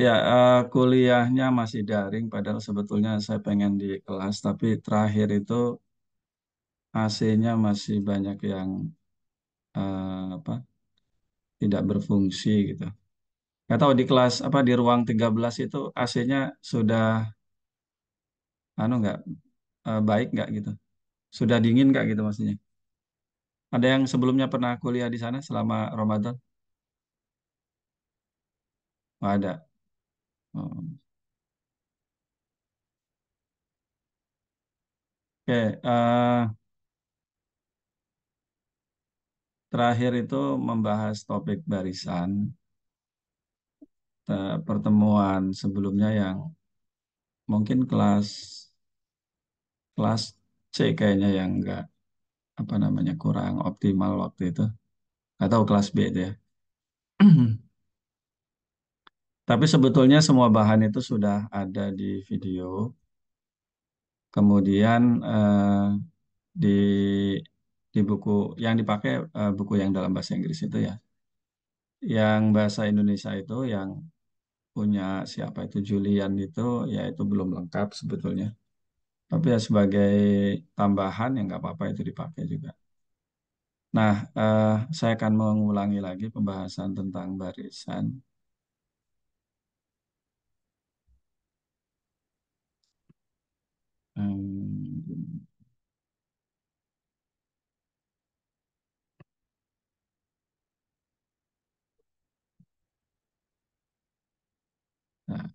Ya, kuliahnya masih daring, padahal sebetulnya saya pengen di kelas, tapi terakhir itu AC-nya masih banyak yang apa tidak berfungsi gitu. Nggak tahu di kelas apa di ruang 13 itu AC-nya sudah anu nggak baik nggak gitu, sudah dingin nggak gitu maksudnya. Ada yang sebelumnya pernah kuliah di sana selama Ramadan? Nggak ada. Oh. Oke, terakhir itu membahas topik barisan. Pertemuan sebelumnya yang mungkin kelas kelas C kayaknya yang enggak apa namanya kurang optimal waktu itu. Nggak tahu kelas B itu ya. Tapi sebetulnya semua bahan itu sudah ada di video. Kemudian di buku yang dipakai buku yang dalam bahasa Inggris itu ya. Yang bahasa Indonesia itu yang punya siapa itu Julian itu ya itu belum lengkap sebetulnya. Tapi ya sebagai tambahan ya nggak apa-apa itu dipakai juga. Nah, saya akan mengulangi lagi pembahasan tentang barisan. Hmm, Nah,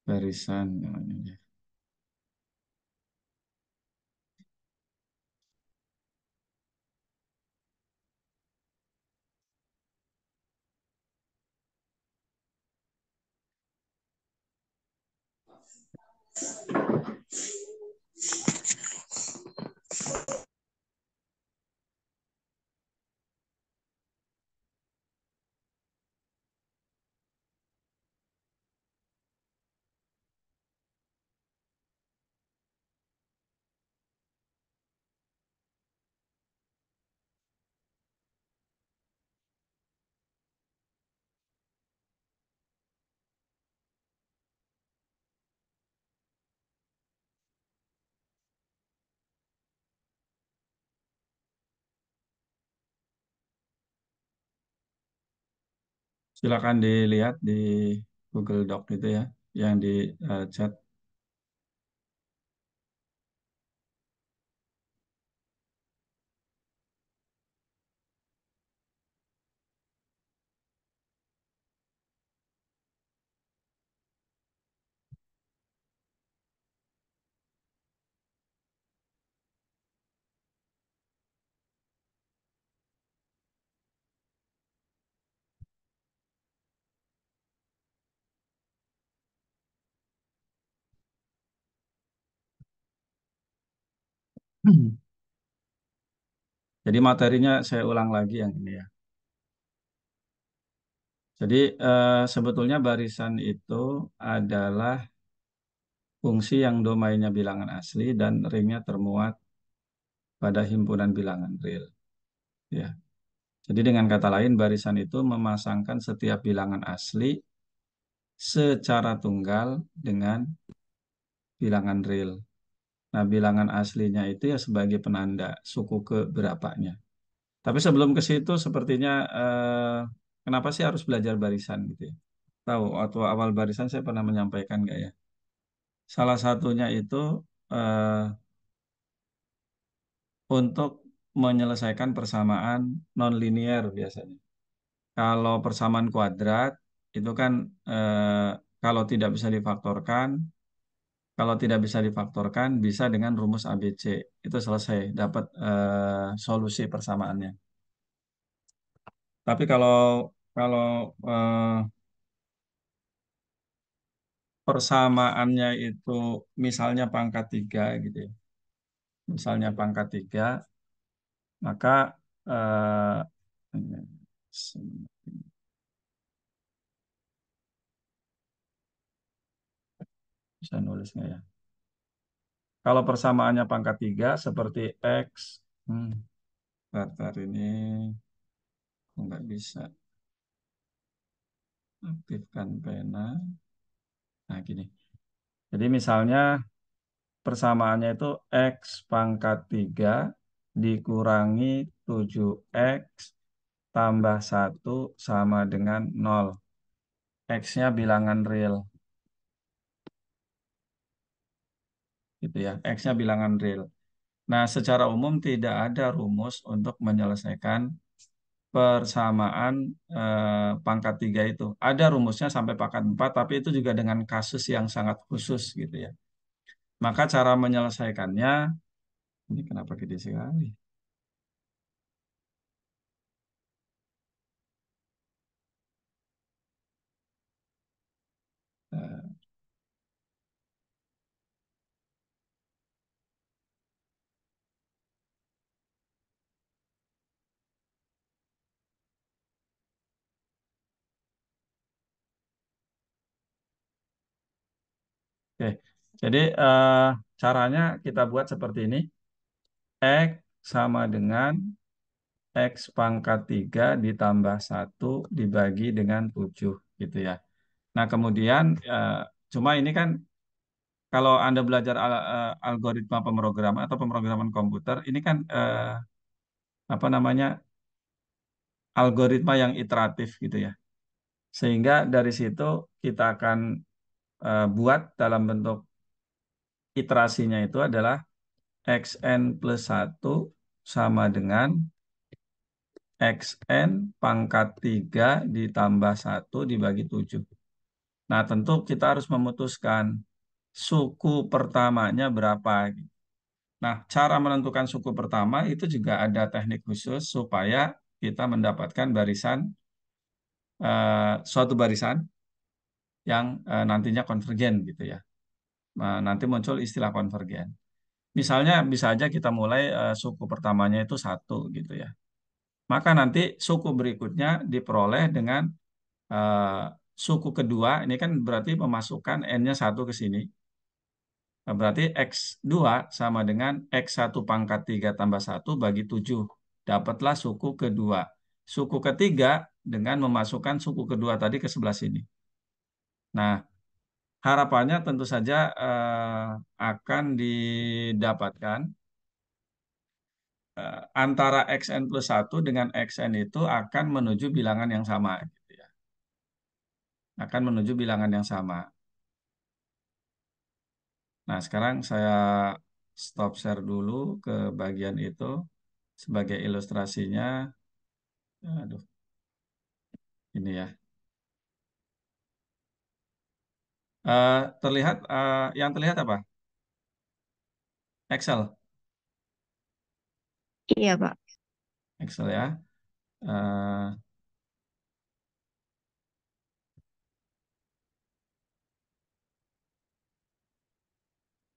barisan namanya. Silakan dilihat di Google Doc itu ya, yang di chat. Jadi materinya saya ulang lagi yang ini ya. Jadi sebetulnya barisan itu adalah fungsi yang domainnya bilangan asli dan ringnya termuat pada himpunan bilangan real. Ya. Jadi dengan kata lain, barisan itu memasangkan setiap bilangan asli secara tunggal dengan bilangan real. Nah, bilangan aslinya itu ya sebagai penanda suku keberapanya. Tapi sebelum ke situ, sepertinya kenapa sih harus belajar barisan gitu ya? Tahu, waktu awal barisan saya pernah menyampaikan nggak ya? Salah satunya itu eh, untuk menyelesaikan persamaan nonlinier biasanya. Kalau persamaan kuadrat itu kan kalau tidak bisa difaktorkan, kalau tidak bisa difaktorkan bisa dengan rumus ABC. Itu selesai, dapat solusi persamaannya. Tapi kalau persamaannya itu misalnya pangkat 3 gitu ya. Misalnya pangkat 3, maka ini, bisa nulis nggak ya? Kalau persamaannya pangkat 3 seperti X, hmm, Daftar ini kok nggak bisa aktifkan pena. Nah, gini. Jadi misalnya persamaannya itu X pangkat 3 dikurangi 7X tambah 1 sama dengan 0. X-nya bilangan real. Gitu ya. X-nya bilangan real. Nah, secara umum tidak ada rumus untuk menyelesaikan persamaan pangkat 3 itu. Ada rumusnya sampai pangkat 4, tapi itu juga dengan kasus yang sangat khusus gitu ya. Maka cara menyelesaikannya, ini kenapa gede sekali? Eh, Oke, jadi caranya kita buat seperti ini. X sama dengan X pangkat 3 ditambah 1 dibagi dengan 7 gitu ya. Nah, kemudian cuma ini kan kalau Anda belajar algoritma pemrograman atau pemrograman komputer, ini kan apa namanya algoritma yang iteratif gitu ya. Sehingga dari situ kita akan buat dalam bentuk iterasinya itu adalah xn plus 1 sama dengan xn pangkat 3 ditambah 1 dibagi 7. Nah, tentu kita harus memutuskan suku pertamanya berapa. Nah, cara menentukan suku pertama itu juga ada teknik khusus supaya kita mendapatkan suatu barisan yang nantinya konvergen gitu ya. Nah, nanti muncul istilah konvergen. Misalnya bisa aja kita mulai suku pertamanya itu 1 gitu ya. Maka nanti suku berikutnya diperoleh dengan eh, suku kedua, ini kan berarti memasukkan n-nya 1 ke sini. Nah, berarti X2 sama dengan X1 pangkat 3 tambah 1 bagi 7. Dapatlah suku kedua. Suku ketiga dengan memasukkan suku kedua tadi ke sebelah sini. Nah, harapannya tentu saja akan didapatkan antara xn plus 1 dengan xn itu akan menuju bilangan yang sama. Gitu ya. Akan menuju bilangan yang sama. Nah, sekarang saya stop share dulu ke bagian itu sebagai ilustrasinya. Aduh, ini ya. Terlihat, yang terlihat apa? Excel. Iya, Pak. Excel ya. Eh,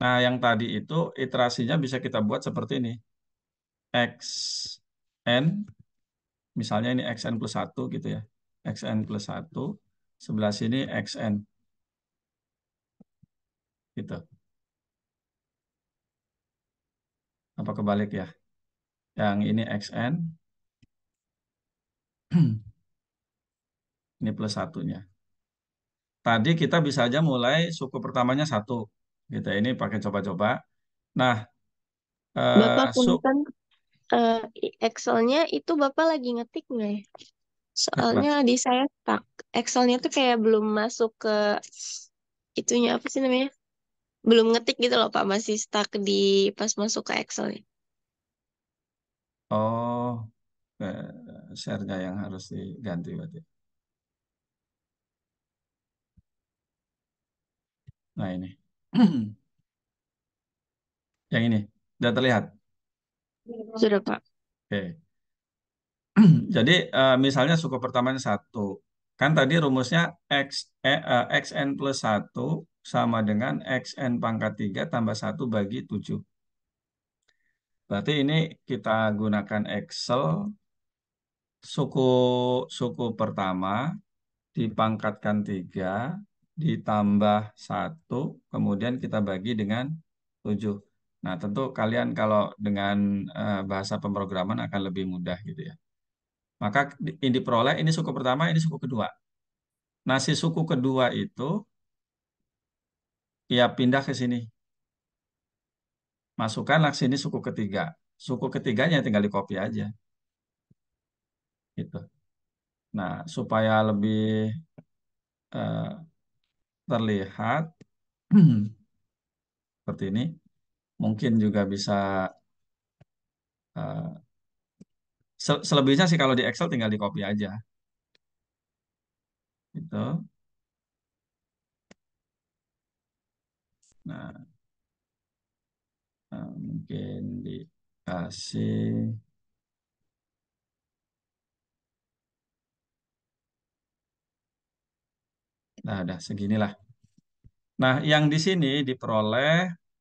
nah, yang tadi itu iterasinya bisa kita buat seperti ini. X n, misalnya ini xn plus 1 gitu ya. Xn plus 1, sebelah sini xn gitu. Apa kebalik ya? Yang ini xn, ini plus satunya. Tadi kita bisa aja mulai suku pertamanya 1. Gitu. Ini pakai coba-coba. Nah, Bapak su punten, eh, Excelnya itu Bapak lagi ngetik nggak ya? apa? Soalnya di saya stuck. Excelnya tuh kayak belum masuk ke itunya apa sih namanya? Belum ngetik gitu loh Pak, masih stuck di pas masuk ke Excelnya. Oh, share-nya yang harus diganti berarti. Nah, ini. Yang ini. Sudah terlihat. Sudah Pak. Oke. Jadi, misalnya suku pertamanya 1. Kan tadi rumusnya xn plus 1 sama dengan xn pangkat 3 tambah 1 bagi 7. Berarti ini kita gunakan Excel suku suku pertama dipangkatkan 3 ditambah 1 kemudian kita bagi dengan 7. Nah, tentu kalian kalau dengan bahasa pemrograman akan lebih mudah gitu ya. Maka ini diperoleh, ini suku pertama, ini suku kedua. Nah, si suku kedua itu ya pindah ke sini. Masukkanlah ke sini suku ketiga. Suku ketiganya tinggal di copy aja gitu. Nah, supaya lebih eh, terlihat seperti ini, mungkin juga bisa eh, selebihnya sih kalau di Excel tinggal di copy aja gitu. Nah, mungkin dikasih, nah udah seginilah. Nah, yang di sini diperoleh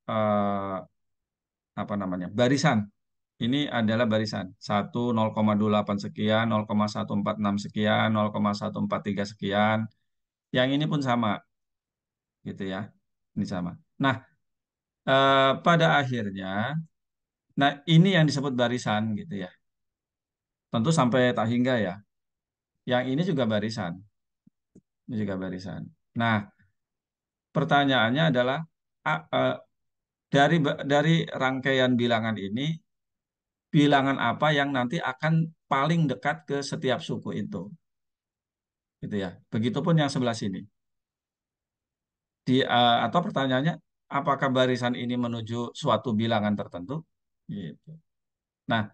eh, apa namanya? Barisan. Ini adalah barisan. 1, 0,28 sekian, 0,146 sekian, 0,143 sekian. Yang ini pun sama, gitu ya. Ini sama. Nah, pada akhirnya, nah ini yang disebut barisan, gitu ya. Tentu sampai tak hingga ya. Yang ini juga barisan. Ini juga barisan. Nah, pertanyaannya adalah, dari rangkaian bilangan ini, bilangan apa yang nanti akan paling dekat ke setiap suku itu, gitu ya. Begitupun yang sebelah sini. Atau pertanyaannya, apakah barisan ini menuju suatu bilangan tertentu? Gitu. Nah,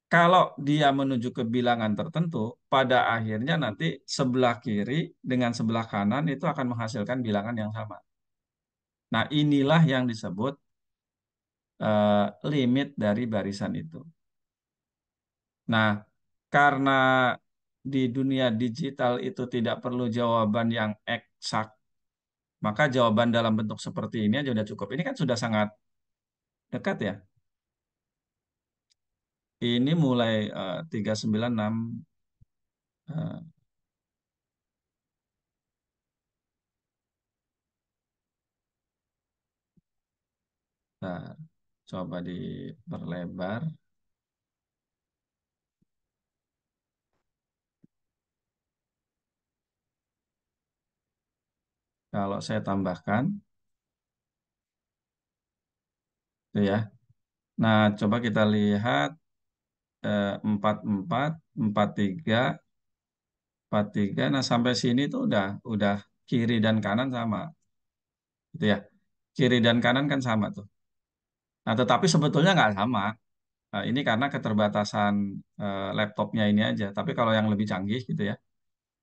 kalau dia menuju ke bilangan tertentu, pada akhirnya nanti sebelah kiri dengan sebelah kanan itu akan menghasilkan bilangan yang sama. Nah, inilah yang disebut limit dari barisan itu. Nah, karena di dunia digital itu tidak perlu jawaban yang eksak, maka jawaban dalam bentuk seperti ini aja udah cukup. Ini kan sudah sangat dekat ya. Ini mulai 396. eh, Bentar, coba diperlebar. Kalau saya tambahkan, itu ya. Nah, coba kita lihat 44, 43, 43. Nah, sampai sini tuh udah kiri dan kanan sama, gitu ya. Kiri dan kanan kan sama tuh. Nah, tetapi sebetulnya nggak sama. Ini karena keterbatasan laptopnya ini aja. Tapi kalau yang lebih canggih gitu ya,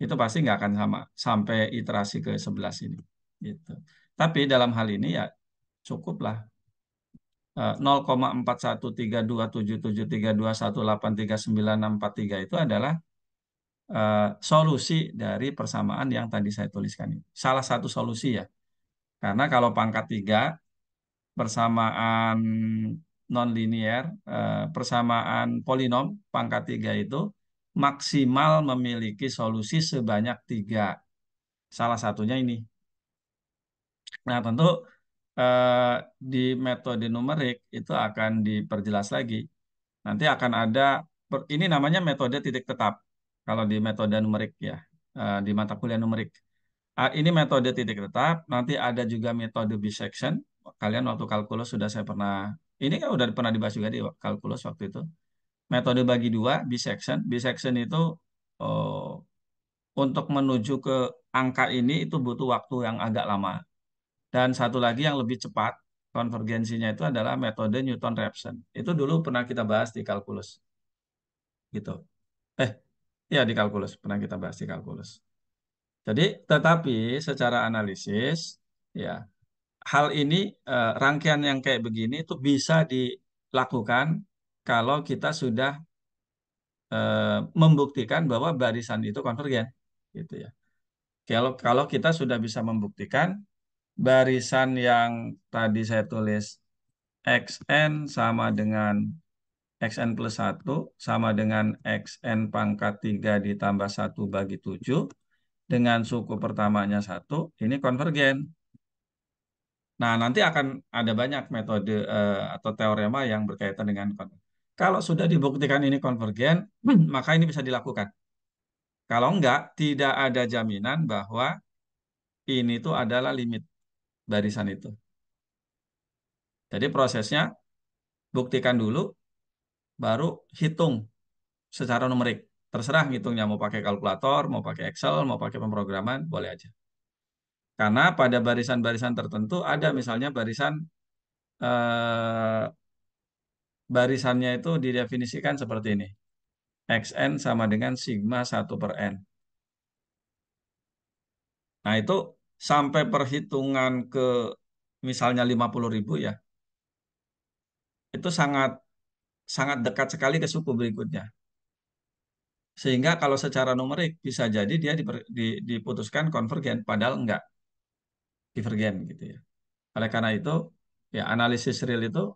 itu pasti nggak akan sama sampai iterasi ke 11 ini. Gitu. Tapi dalam hal ini ya cukuplah. 0,413277318393 itu adalah solusi dari persamaan yang tadi saya tuliskan ini. Salah satu solusi ya. Karena kalau pangkat 3 persamaan nonlinier, persamaan polinom pangkat 3 itu maksimal memiliki solusi sebanyak 3. Salah satunya ini. Nah, tentu eh, di metode numerik itu akan diperjelas lagi. Nanti akan ada, ini namanya metode titik tetap. Kalau di metode numerik ya, di mata kuliah numerik. Ini metode titik tetap, nanti ada juga metode bisection. Kalian waktu kalkulus sudah saya pernah, ini kan udah pernah dibahas juga di kalkulus waktu itu. Metode bagi dua, bisection. Bisection itu oh, untuk menuju ke angka ini itu butuh waktu yang agak lama. Dan satu lagi yang lebih cepat, konvergensinya itu adalah metode Newton-Raphson. Itu dulu pernah kita bahas di kalkulus, gitu. Eh, ya di kalkulus, pernah kita bahas di kalkulus. Jadi, tetapi secara analisis, ya hal ini rangkaian yang kayak begini itu bisa dilakukan kalau kita sudah membuktikan bahwa barisan itu konvergen, gitu ya. Kalau kita sudah bisa membuktikan barisan yang tadi saya tulis xn sama dengan xn plus 1 sama dengan xn pangkat 3 ditambah 1/7 dengan suku pertamanya 1, ini konvergen. Nah, nanti akan ada banyak metode atau teorema yang berkaitan dengan konvergen. Kalau sudah dibuktikan ini konvergen, maka ini bisa dilakukan. Kalau enggak, tidak ada jaminan bahwa ini tuh adalah limit barisan itu. Jadi prosesnya buktikan dulu, baru hitung secara numerik. Terserah ngitungnya mau pakai kalkulator, mau pakai Excel, mau pakai pemrograman, boleh aja. Karena pada barisan-barisan tertentu ada misalnya eh, barisannya itu didefinisikan seperti ini. Xn sama dengan sigma 1/n. Nah, itu sampai perhitungan ke misalnya 50.000 ya, itu sangat sangat dekat sekali ke suku berikutnya. Sehingga kalau secara numerik bisa jadi dia diputuskan konvergen, padahal enggak divergen gitu ya. Oleh karena itu, ya analisis real itu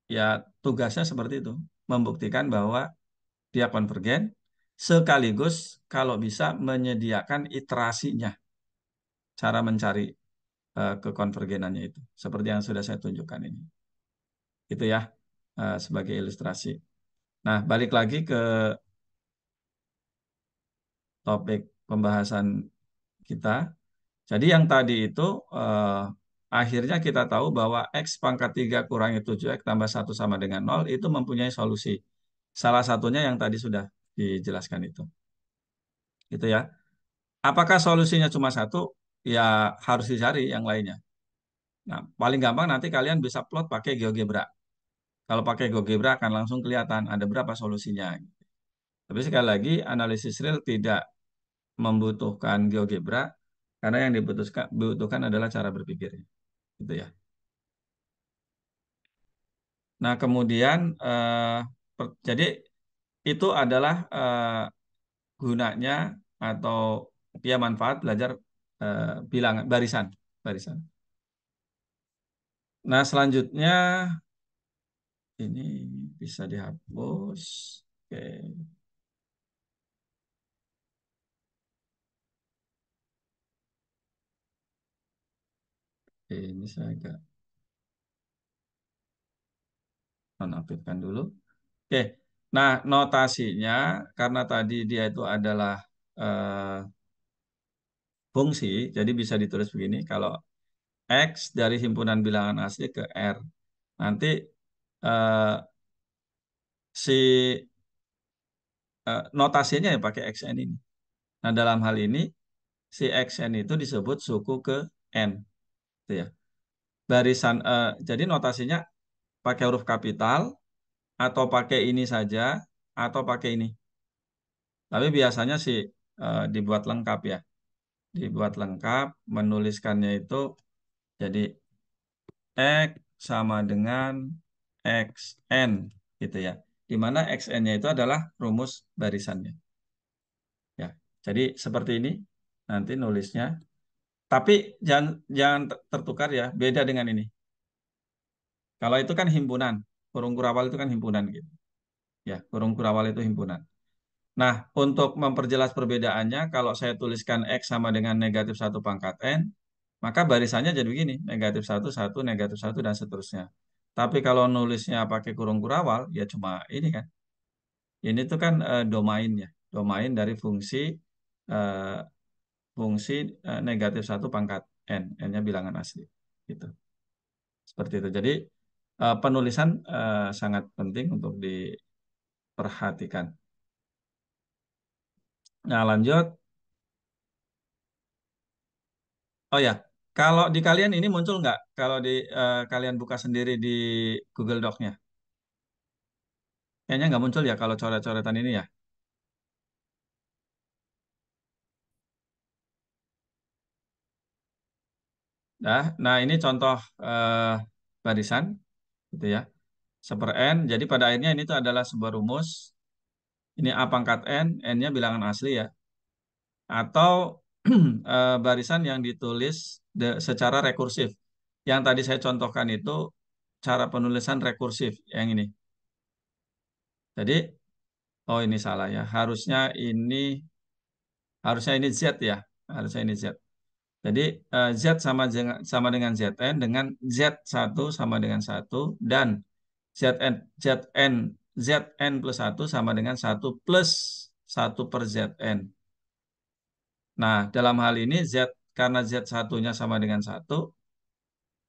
ya tugasnya seperti itu, membuktikan bahwa dia konvergen sekaligus kalau bisa menyediakan iterasinya, cara mencari kekonvergenannya itu, seperti yang sudah saya tunjukkan ini. Itu ya sebagai ilustrasi. Nah, balik lagi ke topik pembahasan kita. Jadi yang tadi itu akhirnya kita tahu bahwa X pangkat 3 kurangi 7X tambah 1 = 0 itu mempunyai solusi. Salah satunya yang tadi sudah dijelaskan itu. Gitu ya. Apakah solusinya cuma satu? Ya harus dicari yang lainnya. Nah, paling gampang nanti kalian bisa plot pakai GeoGebra. Kalau pakai GeoGebra akan langsung kelihatan ada berapa solusinya. Tapi sekali lagi, analisis real tidak membutuhkan GeoGebra karena yang dibutuhkan adalah cara berpikir. Gitu ya. Nah, kemudian jadi itu adalah gunanya atau ya manfaat belajar bilangan barisan, barisan. Nah, selanjutnya ini bisa dihapus. Oke, ini saya agak nonaktifkan dulu. Oke, nah notasinya karena tadi dia itu adalah eh, fungsi, jadi bisa ditulis begini. Kalau X dari himpunan bilangan asli ke R, nanti eh, si notasinya ya pakai XN ini. Nah, dalam hal ini si XN itu disebut suku ke N, gitu ya. Jadi notasinya pakai huruf kapital atau pakai ini saja atau pakai ini. Tapi biasanya sih dibuat lengkap ya. Dibuat lengkap, menuliskannya itu jadi X sama dengan XN gitu ya. Di mana XN-nya itu adalah rumus barisannya. Ya, jadi seperti ini nanti nulisnya. Tapi jangan jangan tertukar ya, beda dengan ini. Kalau itu kan himpunan, kurung kurawal itu kan himpunan gitu. Ya, kurung kurawal itu himpunan. Nah, untuk memperjelas perbedaannya, kalau saya tuliskan X sama dengan -1/N, maka barisannya jadi begini, -1, 1, -1, dan seterusnya. Tapi kalau nulisnya pakai kurung kurawal, ya cuma ini kan. Ini tuh kan domain ya, domain dari eh, fungsi -1/N, N-nya bilangan asli. Gitu. Seperti itu. Jadi penulisan sangat penting untuk diperhatikan. Nah, lanjut. Oh ya, kalau di kalian ini muncul nggak? Kalau kalian buka sendiri di Google Doc-nya. Kayaknya nggak muncul ya kalau coret-coretan ini ya. Nah, ini contoh eh, barisan, gitu ya. Seper N. Jadi pada akhirnya ini tuh adalah sebuah rumus. Ini A pangkat N, N-nya bilangan asli ya. Atau barisan yang ditulis secara rekursif. Yang tadi saya contohkan itu cara penulisan rekursif yang ini. Jadi, oh ini salah ya. Harusnya ini Z ya. Harusnya ini Z. Jadi Z sama dengan Z1 sama dengan satu dan Zn plus satu sama dengan satu plus satu per Zn. Nah, dalam hal ini karena Z1-nya sama dengan satu,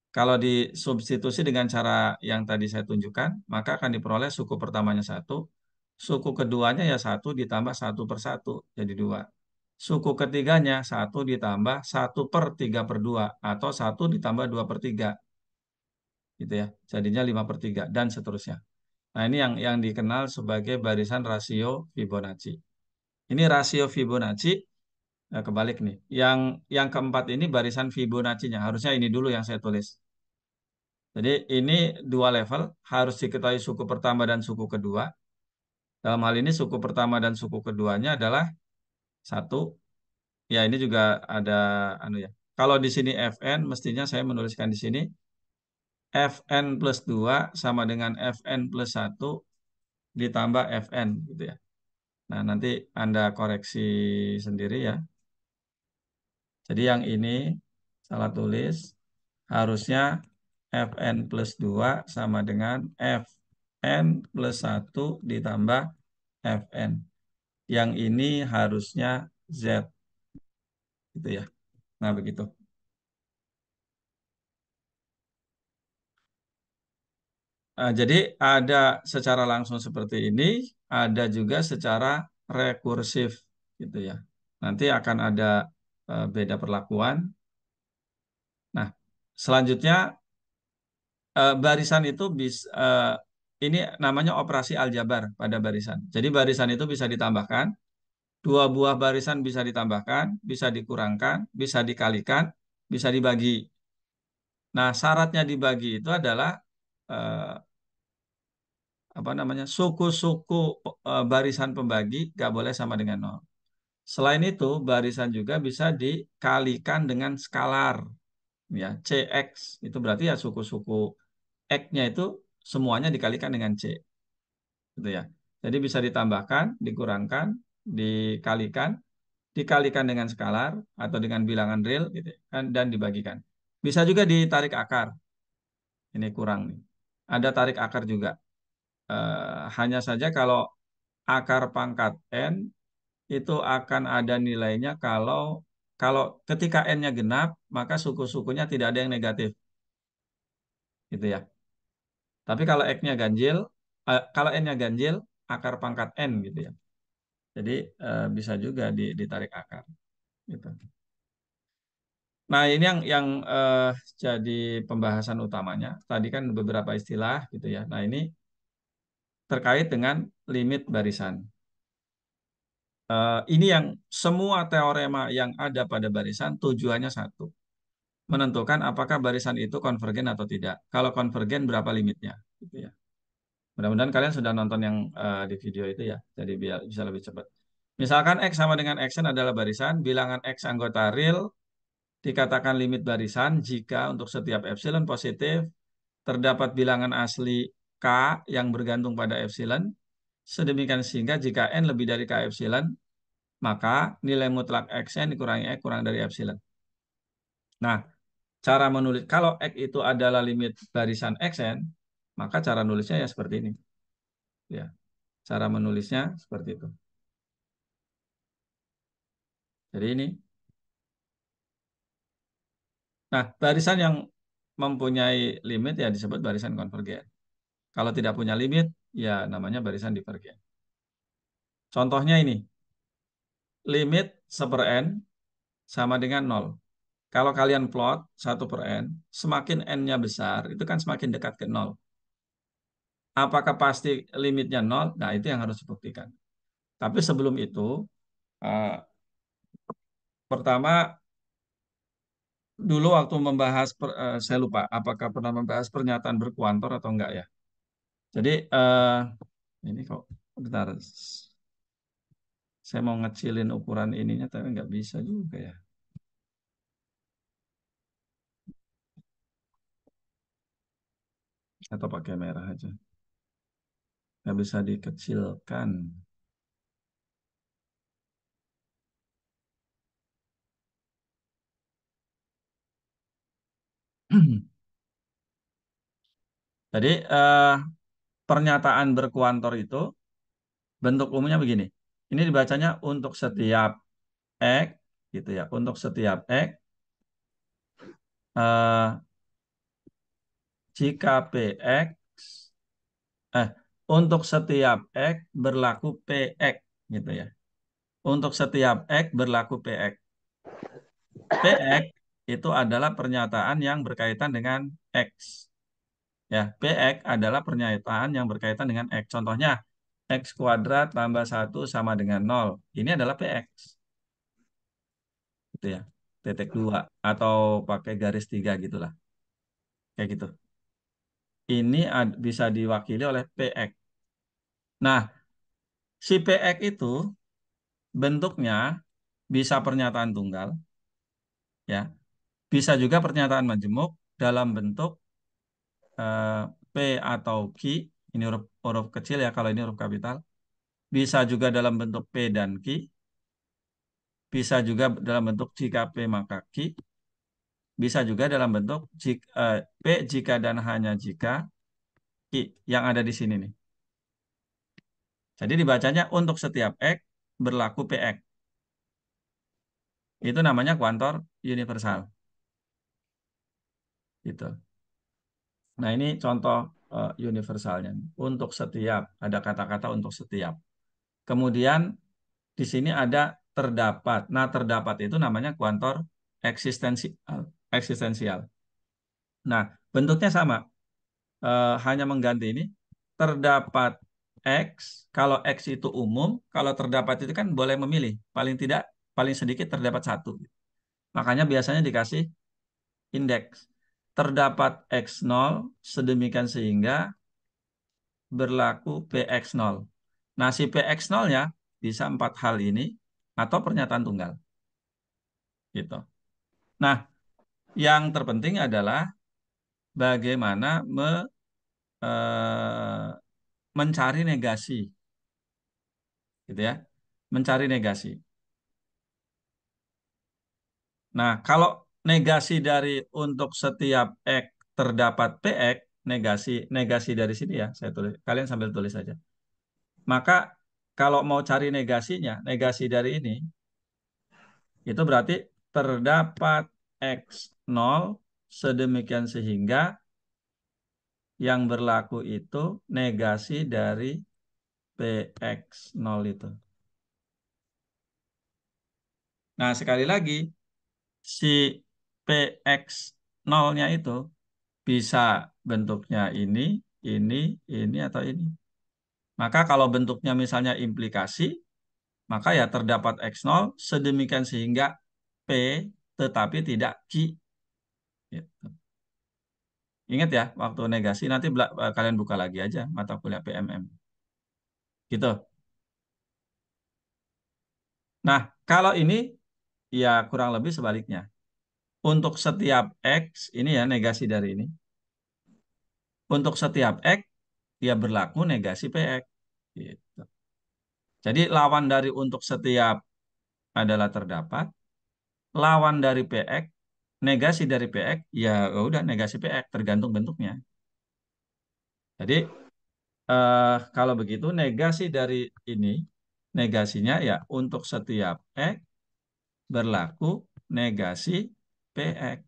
kalau disubstitusi dengan cara yang tadi saya tunjukkan, maka akan diperoleh suku pertamanya satu, suku keduanya ya satu ditambah satu per satu, jadi dua. Suku ketiganya satu ditambah satu per tiga per dua, atau satu ditambah dua per tiga, gitu ya. Jadinya 5/3 dan seterusnya. Nah, ini yang dikenal sebagai barisan rasio Fibonacci. Ini rasio Fibonacci, kebalik nih. Yang keempat ini barisan Fibonacci-nya. Harusnya ini dulu yang saya tulis. Jadi ini dua level, harus diketahui suku pertama dan suku kedua. Dalam hal ini suku pertama dan suku keduanya adalah satu. Ya ini juga ada anu ya. Kalau di sini Fn, mestinya saya menuliskan di sini Fn plus 2 sama dengan Fn plus satu ditambah Fn gitu ya. Nah, nanti Anda koreksi sendiri ya. Jadi yang ini salah tulis, harusnya Fn plus 2 sama dengan Fn plus satu ditambah Fn. Yang ini harusnya Z gitu ya. Nah, begitu. Jadi ada secara langsung seperti ini, ada juga secara rekursif gitu ya. Nanti akan ada beda perlakuan. Nah, selanjutnya barisan itu ini namanya operasi aljabar pada barisan. Jadi barisan itu bisa ditambahkan, dua buah barisan bisa ditambahkan, bisa dikurangkan, bisa dikalikan, bisa dibagi. Nah, syaratnya dibagi itu adalah eh, apa namanya, suku-suku barisan pembagi gak boleh sama dengan nol. Selain itu, barisan juga bisa dikalikan dengan skalar, ya CX. Itu berarti ya suku-suku X-nya itu semuanya dikalikan dengan C, gitu ya. Jadi bisa ditambahkan, dikurangkan, dikalikan, dikalikan dengan skalar atau dengan bilangan real, gitu ya, kan, dan dibagikan. Bisa juga ditarik akar. Ini kurang nih. Ada tarik akar juga. Hanya saja kalau akar pangkat n itu akan ada nilainya kalau kalau ketika n-nya genap, maka suku-sukunya tidak ada yang negatif, gitu ya. Tapi kalau x-nya ganjil, kalau n-nya ganjil, akar pangkat n gitu ya. Jadi bisa juga ditarik akar, gitu. Nah, ini yang jadi pembahasan utamanya. Tadi kan beberapa istilah gitu ya. Nah, ini terkait dengan limit barisan. Ini yang semua teorema yang ada pada barisan tujuannya satu, menentukan apakah barisan itu konvergen atau tidak. Kalau konvergen berapa limitnya, gitu ya. Mudah-mudahan kalian sudah nonton yang di video itu ya, jadi biar bisa lebih cepat. Misalkan X sama dengan Xn adalah barisan, bilangan X anggota real dikatakan limit barisan jika untuk setiap epsilon positif terdapat bilangan asli K yang bergantung pada epsilon, sedemikian sehingga jika N lebih dari K epsilon, maka nilai mutlak Xn dikurangi X kurang dari epsilon. Nah, cara menulis, kalau X itu adalah limit barisan Xn, maka cara nulisnya ya seperti ini. Ya, cara menulisnya seperti itu. Jadi ini. Nah, barisan yang mempunyai limit ya disebut barisan konvergen. Kalau tidak punya limit, ya namanya barisan divergen. Contohnya ini, limit 1/n sama dengan 0. Kalau kalian plot 1/n, semakin n-nya besar, itu kan semakin dekat ke 0. Apakah pasti limitnya 0? Nah, itu yang harus dibuktikan. Tapi sebelum itu, eh, pertama, dulu waktu membahas, saya lupa, apakah pernah membahas pernyataan berkuantor atau enggak ya. Jadi, ini kok, bentar, saya mau ngecilin ukuran ininya, tapi nggak bisa juga ya. Atau pakai merah aja. Nggak bisa dikecilkan. Jadi pernyataan berkuantor itu bentuk umumnya begini. Ini dibacanya untuk setiap X gitu ya. Untuk setiap X eh, jika PX eh untuk setiap X berlaku PX gitu ya. Untuk setiap X berlaku PX. PX itu adalah pernyataan yang berkaitan dengan X. Ya, PX adalah pernyataan yang berkaitan dengan X. Contohnya, X kuadrat tambah satu sama dengan nol. Ini adalah PX. Gitu ya. Titik 2. Atau pakai garis 3 gitulah. Kayak gitu. Ini bisa diwakili oleh PX. Nah, si PX itu bentuknya bisa pernyataan tunggal, ya. Bisa juga pernyataan majemuk dalam bentuk eh, P atau Q. Ini huruf kecil ya, kalau ini huruf kapital. Bisa juga dalam bentuk P dan Q. Bisa juga dalam bentuk jika P maka Q. Bisa juga dalam bentuk P jika dan hanya jika Q yang ada di sini nih. Jadi dibacanya untuk setiap X berlaku PX. Itu namanya kuantor universal. Gitu. Nah ini contoh universalnya. Untuk setiap, ada kata-kata untuk setiap. Kemudian di sini ada terdapat. Nah terdapat itu namanya kuantor eksistensial. Eksistensial. Nah bentuknya sama. Hanya mengganti ini terdapat X, kalau X itu umum, kalau terdapat itu kan boleh memilih, paling tidak paling sedikit terdapat satu. Makanya biasanya dikasih indeks. Terdapat X0 sedemikian sehingga berlaku PX0. Nah, si PX0-nya bisa empat hal ini atau pernyataan tunggal. Gitu. Nah, yang terpenting adalah bagaimana eh, mencari negasi. Gitu ya. Mencari negasi. Nah, kalau negasi dari untuk setiap X terdapat PX, negasi negasi dari sini ya, saya tulis. Kalian sambil tulis saja. Maka kalau mau cari negasinya, negasi dari ini, itu berarti terdapat X0 sedemikian sehingga yang berlaku itu negasi dari PX0 itu. Nah, sekali lagi, si PX0-nya itu bisa bentuknya ini, ini, atau ini. Maka kalau bentuknya misalnya implikasi, maka ya terdapat X0 sedemikian sehingga P tetapi tidak Q. Gitu. Ingat ya, waktu negasi nanti kalian buka lagi aja mata kuliah PMM. Gitu. Nah, kalau ini ya kurang lebih sebaliknya. Untuk setiap X, ini ya negasi dari ini. Untuk setiap X, dia berlaku negasi PX. Gitu. Jadi lawan dari untuk setiap adalah terdapat, lawan dari PX, negasi dari PX, ya udah negasi PX, tergantung bentuknya. Jadi kalau begitu negasi dari ini, negasinya ya untuk setiap X berlaku negasi PX.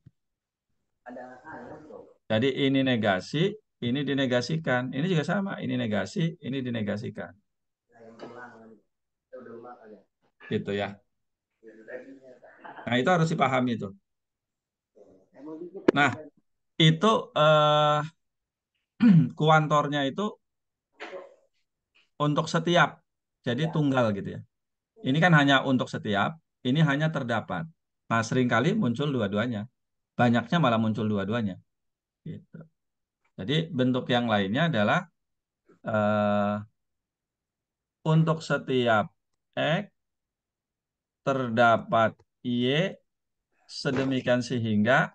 Jadi ini negasi, ini dinegasikan. Ini juga sama, ini negasi, ini dinegasikan. Gitu ya. Nah, itu harus dipahami itu. Nah, itu kuantornya itu untuk setiap. Jadi tunggal gitu ya. Ini kan hanya untuk setiap, ini hanya terdapat. Nah, seringkali muncul dua-duanya. Banyaknya malah muncul dua-duanya. Gitu. Jadi bentuk yang lainnya adalah eh, untuk setiap X terdapat Y sedemikian sehingga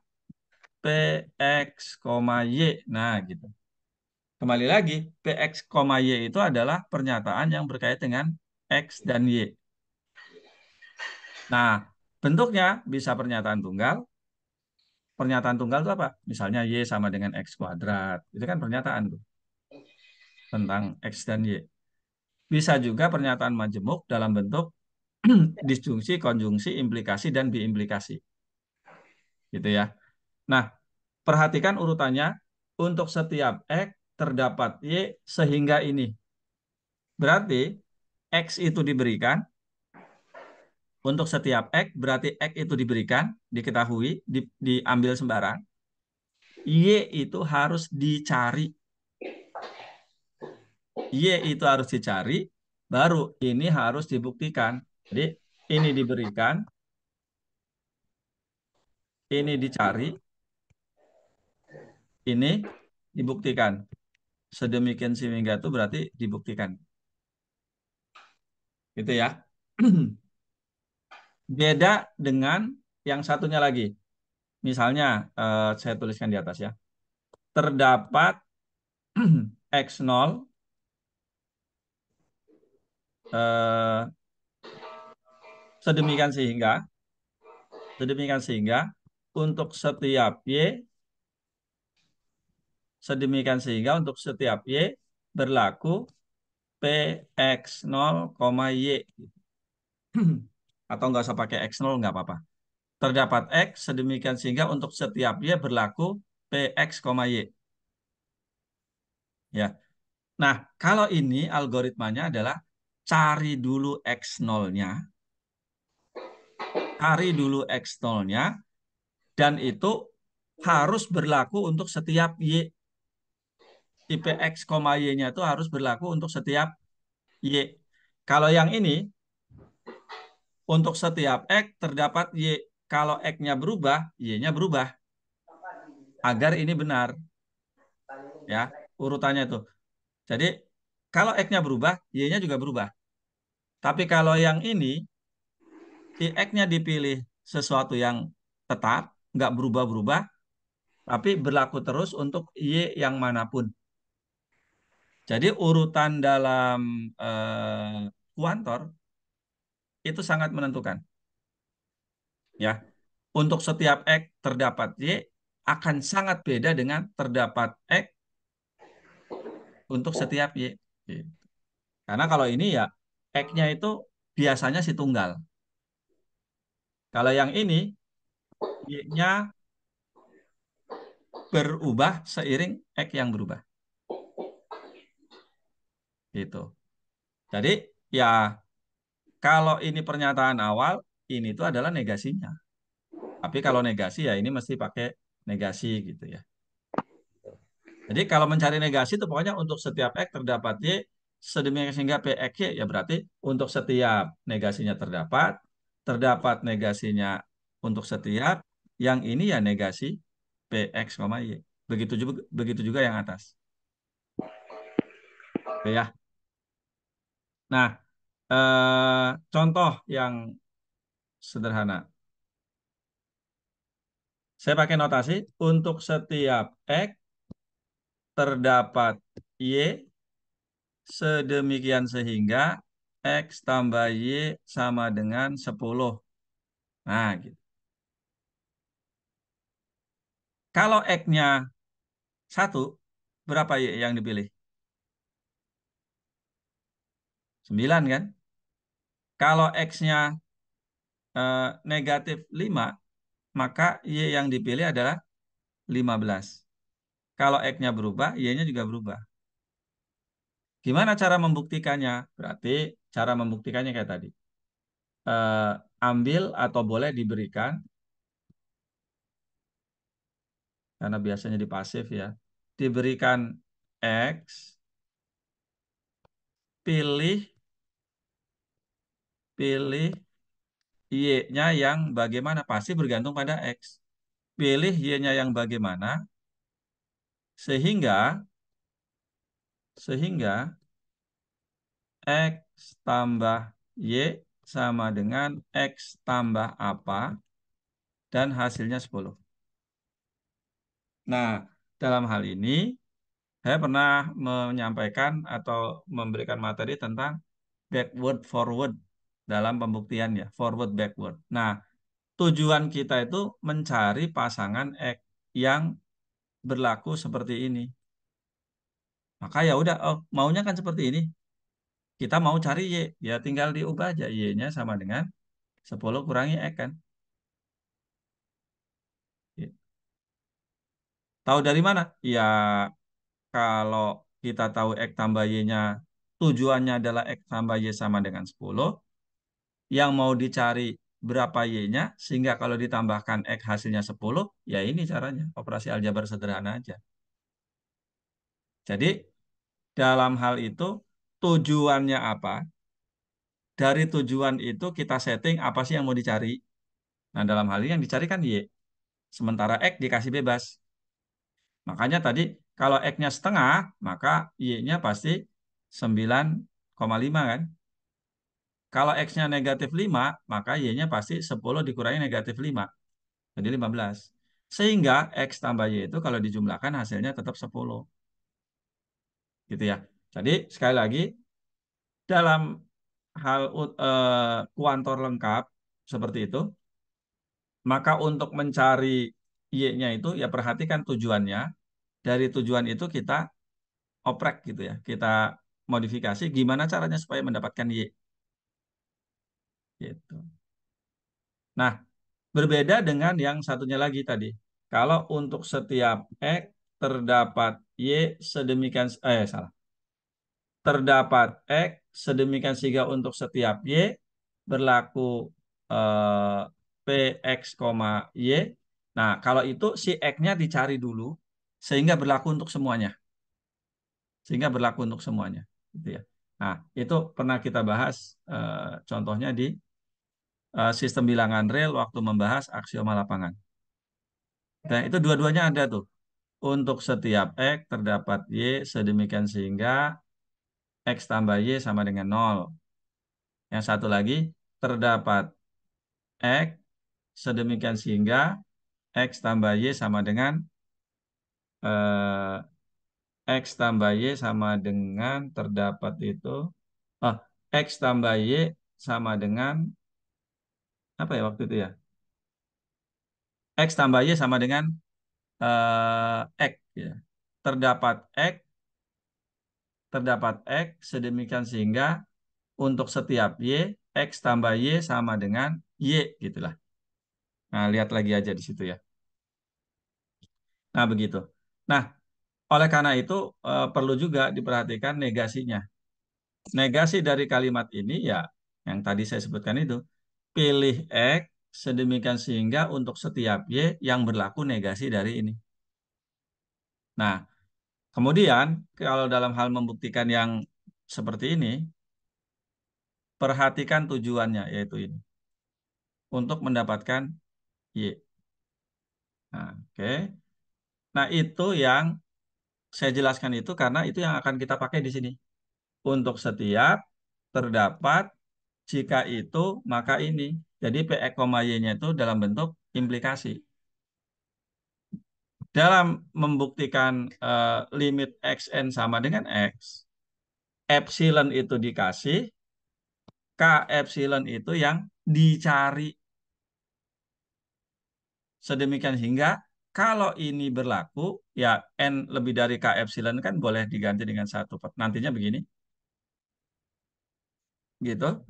PX, Y. Nah, gitu. Kembali lagi, PX, Y itu adalah pernyataan yang berkaitan dengan X dan Y. Nah, bentuknya bisa pernyataan tunggal, pernyataan tunggal itu apa? Misalnya Y sama dengan X kuadrat. Itu kan pernyataan tuh tentang X dan Y. Bisa juga pernyataan majemuk dalam bentuk disjungsi, konjungsi, implikasi, dan biimplikasi. Gitu ya. Nah, perhatikan urutannya. Untuk setiap X terdapat Y sehingga ini. Berarti X itu diberikan. Untuk setiap X berarti X itu diberikan, diketahui, diambil sembarang. Y itu harus dicari. Y itu harus dicari, baru ini harus dibuktikan. Jadi ini diberikan, ini dicari, ini dibuktikan. Sedemikian sehingga itu berarti dibuktikan. Gitu ya. Beda dengan yang satunya lagi. Misalnya, saya tuliskan di atas ya. Terdapat X0 eh, sedemikian sehingga, untuk setiap Y, sedemikian sehingga untuk setiap Y berlaku PX0, Y. Atau nggak usah pakai X0 nggak apa-apa. Terdapat X sedemikian sehingga untuk setiap Y berlaku PX, Y. Ya. Nah, kalau ini algoritmanya adalah cari dulu X0-nya, dan itu harus berlaku untuk setiap Y. Tipe X, Y-nya itu harus berlaku untuk setiap Y. Kalau yang ini, untuk setiap X terdapat Y. Kalau X-nya berubah, Y-nya berubah. Agar ini benar. Ya, urutannya itu. Jadi, kalau X-nya berubah, Y-nya juga berubah. Tapi kalau yang ini, si X-nya dipilih sesuatu yang tetap, nggak berubah-berubah, tapi berlaku terus untuk Y yang manapun. Jadi urutan dalam kuantor itu sangat menentukan. Ya, untuk setiap X terdapat Y akan sangat beda dengan terdapat X untuk setiap Y. Gitu. Karena kalau ini ya X-nya itu biasanya si tunggal. Kalau yang ini Y-nya berubah seiring X yang berubah. Gitu. Jadi ya kalau ini pernyataan awal, ini itu adalah negasinya. Tapi kalau negasi ya ini mesti pakai negasi gitu ya. Jadi kalau mencari negasi itu pokoknya untuk setiap X terdapat Y sedemikian sehingga PX Y ya berarti untuk setiap negasinya terdapat negasinya untuk setiap yang ini ya negasi PX, Y. Begitu juga yang atas. Oke ya. Nah, contoh yang sederhana. Saya pakai notasi untuk setiap X terdapat Y sedemikian sehingga X tambah Y sama dengan 10. Nah, gitu. Kalau X-nya 1, berapa Y yang dipilih? 9 kan? Kalau X-nya negatif 5, maka Y yang dipilih adalah 15. Kalau X-nya berubah, Y-nya juga berubah. Gimana cara membuktikannya? Berarti cara membuktikannya kayak tadi. Eh, Ambil atau boleh diberikan, karena biasanya di pasif ya, diberikan X, pilih pilih Y-nya yang bagaimana, pasti bergantung pada X. Pilih Y-nya yang bagaimana, sehingga sehingga X tambah Y sama dengan X tambah apa, dan hasilnya 10. Nah, dalam hal ini, saya pernah menyampaikan atau memberikan materi tentang backward forward dalam pembuktian ya, forward backward. Nah, tujuan kita itu mencari pasangan X yang berlaku seperti ini. Maka ya udah, oh maunya kan seperti ini. Kita mau cari Y, ya tinggal diubah aja Y-nya sama dengan 10 kurangi X kan. Gitu. Tahu dari mana? Ya kalau kita tahu X tambah Y-nya tujuannya adalah X tambah Y sama dengan 10, yang mau dicari berapa Y-nya, sehingga kalau ditambahkan X hasilnya 10, ya ini caranya, operasi aljabar sederhana aja. Jadi dalam hal itu tujuannya apa? Dari tujuan itu kita setting apa sih yang mau dicari. Nah, dalam hal ini yang dicari kan Y. Sementara X dikasih bebas. Makanya tadi kalau X-nya setengah, maka Y-nya pasti 9,5 kan. Kalau X-nya negatif 5, maka Y-nya pasti 10 dikurangi negatif 5. Jadi 15. Sehingga X tambah Y itu kalau dijumlahkan hasilnya tetap 10. Gitu ya. Jadi sekali lagi, dalam hal kuantor lengkap seperti itu, maka untuk mencari Y-nya itu ya perhatikan tujuannya. Dari tujuan itu kita oprek gitu ya. Kita modifikasi gimana caranya supaya mendapatkan Y gitu. Nah, berbeda dengan yang satunya lagi tadi. Kalau untuk setiap X terdapat Y sedemikian salah. Terdapat X sedemikian sehingga untuk setiap Y berlaku eh, PX, Y. Nah, kalau itu si X-nya dicari dulu sehingga berlaku untuk semuanya. Sehingga berlaku untuk semuanya. Gitu ya. Nah, itu pernah kita bahas contohnya di sistem bilangan real waktu membahas aksioma lapangan. Nah, itu dua-duanya ada tuh. Untuk setiap X terdapat Y sedemikian sehingga X tambah Y sama dengan nol. Yang satu lagi, terdapat X sedemikian sehingga X tambah Y sama dengan X tambah Y sama dengan terdapat itu oh, X tambah Y sama dengan apa ya waktu itu ya? X tambah Y sama dengan X ya. Terdapat X terdapat X sedemikian sehingga untuk setiap Y X tambah Y sama dengan Y gitulah. Nah, lihat lagi aja di situ ya. Nah, begitu. Nah, oleh karena itu perlu juga diperhatikan negasinya. Negasi dari kalimat ini ya yang tadi saya sebutkan itu. Pilih X sedemikian sehingga untuk setiap Y yang berlaku negasi dari ini. Nah, kemudian kalau dalam hal membuktikan yang seperti ini, perhatikan tujuannya yaitu ini. Untuk mendapatkan Y. Nah, oke. Nah, itu yang saya jelaskan itu karena itu yang akan kita pakai di sini. Untuk setiap terdapat jika itu maka ini. Jadi PX, Y-nya itu dalam bentuk implikasi. Dalam membuktikan limit XN sama dengan X, epsilon itu dikasih, K epsilon itu yang dicari. Sedemikian hingga kalau ini berlaku, ya N lebih dari K epsilon kan boleh diganti dengan satu. Nantinya begini, gitu.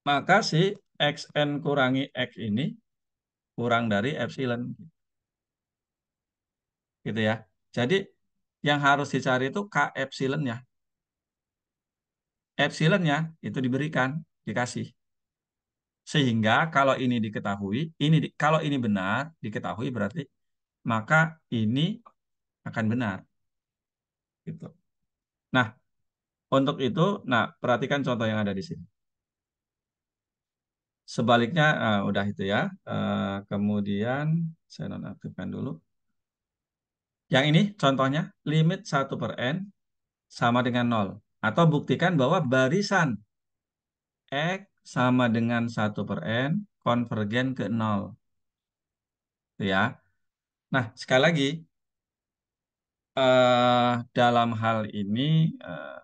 Maka si XN kurangi X ini kurang dari epsilon. Gitu ya. Jadi yang harus dicari itu K epsilonnya. Epsilonnya itu diberikan, dikasih. Sehingga kalau ini diketahui, kalau ini benar, diketahui berarti maka ini akan benar. Gitu. Nah, untuk itu, nah perhatikan contoh yang ada di sini. Sebaliknya, udah itu ya. Kemudian saya nonaktifkan dulu. Yang ini contohnya limit 1/n sama dengan nol. Atau buktikan bahwa barisan X sama dengan 1/n konvergen ke nol. Itu ya. Nah, sekali lagi, dalam hal ini, eh,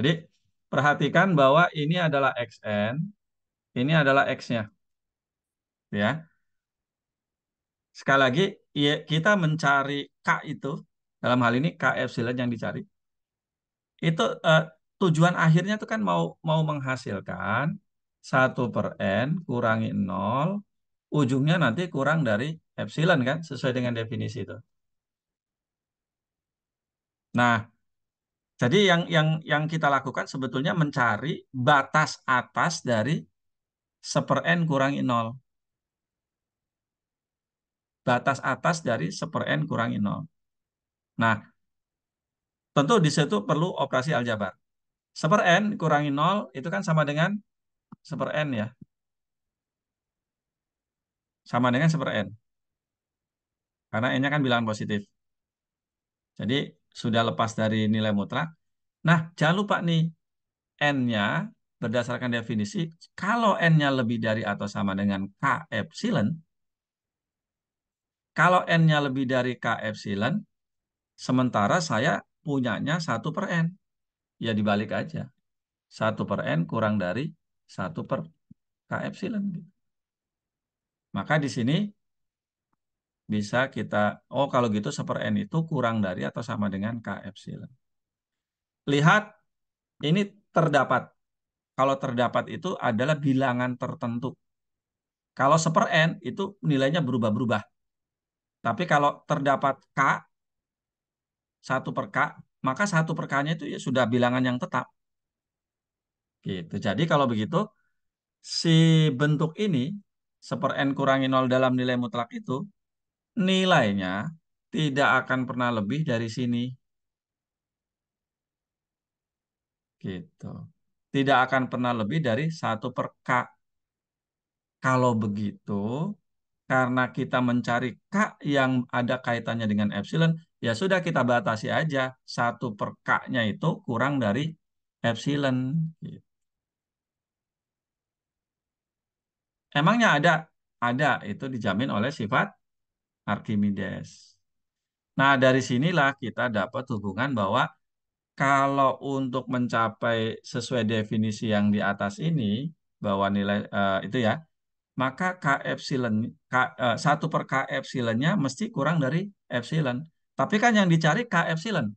Jadi perhatikan bahwa ini adalah xn, ini adalah x-nya, ya. Sekali lagi, ya, kita mencari k itu, dalam hal ini k epsilon yang dicari, itu tujuan akhirnya itu kan mau mau menghasilkan 1/n kurangi 0, ujungnya nanti kurang dari epsilon kan, sesuai dengan definisi itu. Nah, jadi yang kita lakukan sebetulnya mencari batas atas dari 1/n kurangi 0. Batas atas dari 1/n kurangi 0. Nah, tentu di situ perlu operasi aljabar. 1/n kurangi 0 itu kan sama dengan 1/n ya. Sama dengan 1/n. Karena n-nya kan bilangan positif. Jadi sudah lepas dari nilai mutlak. Nah, jangan lupa nih, n-nya berdasarkan definisi, kalau n-nya lebih dari atau sama dengan k epsilon, kalau n-nya lebih dari k epsilon, sementara saya punyanya 1/n. Ya dibalik aja. 1/n kurang dari 1/k epsilon. Maka di sini bisa kita, oh kalau gitu 1/n itu kurang dari atau sama dengan k epsilon. Lihat, ini terdapat. Kalau terdapat itu adalah bilangan tertentu. Kalau 1/n itu nilainya berubah-berubah. Tapi kalau terdapat k, 1/k, maka 1/k-nya itu ya sudah bilangan yang tetap. Gitu. Jadi kalau begitu, si bentuk ini, 1/n kurangi 0 dalam nilai mutlak itu, nilainya tidak akan pernah lebih dari sini. Gitu. Tidak akan pernah lebih dari 1/k. Kalau begitu, karena kita mencari k yang ada kaitannya dengan epsilon, ya sudah kita batasi aja. 1/k-nya itu kurang dari epsilon. Gitu. Emangnya ada? Ada, itu dijamin oleh sifat Archimedes. Nah, dari sinilah kita dapat hubungan bahwa kalau untuk mencapai sesuai definisi yang di atas ini, bahwa nilai itu ya, maka K epsilon, 1/k epsilonnya mesti kurang dari epsilon. Tapi kan yang dicari K epsilon.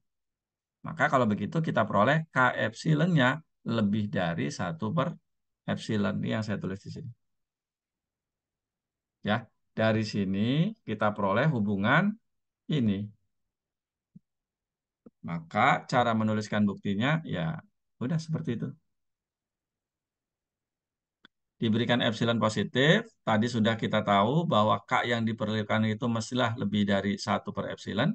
Maka kalau begitu kita peroleh K epsilonnya lebih dari 1/epsilon. Ini yang saya tulis di sini. Ya, dari sini kita peroleh hubungan ini. Maka cara menuliskan buktinya ya udah seperti itu. Diberikan epsilon positif, tadi sudah kita tahu bahwa K yang diperlukan itu mestilah lebih dari 1/epsilon.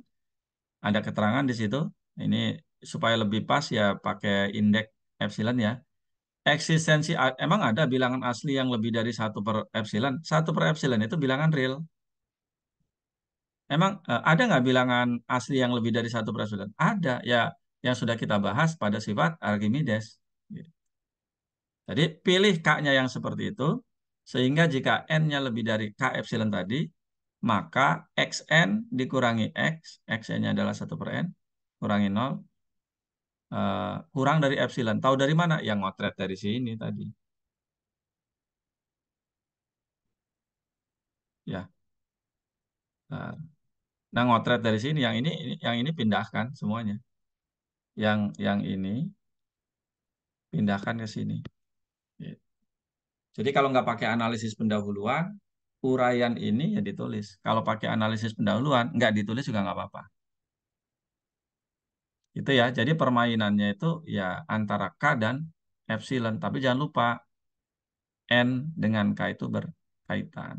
Ada keterangan di situ. Ini supaya lebih pas ya pakai indeks epsilon ya. Eksistensi, emang ada bilangan asli yang lebih dari 1/epsilon? 1/epsilon itu bilangan real. Emang ada nggak bilangan asli yang lebih dari 1/epsilon? Ada, ya yang sudah kita bahas pada sifat Archimedes. Jadi pilih K-nya yang seperti itu, sehingga jika N-nya lebih dari K epsilon tadi, maka XN dikurangi X, XN-nya adalah 1/N, kurangi 0, kurang dari epsilon. Tahu dari mana? Yang ngotret dari sini tadi. Ya, nah ngotret dari sini, yang ini pindahkan semuanya. Yang ini pindahkan ke sini. Gitu. Jadi kalau nggak pakai analisis pendahuluan, uraian ini ya ditulis. Kalau pakai analisis pendahuluan, nggak ditulis juga nggak apa-apa. Itu ya. Jadi permainannya itu ya antara K dan epsilon. Tapi jangan lupa N dengan K itu berkaitan.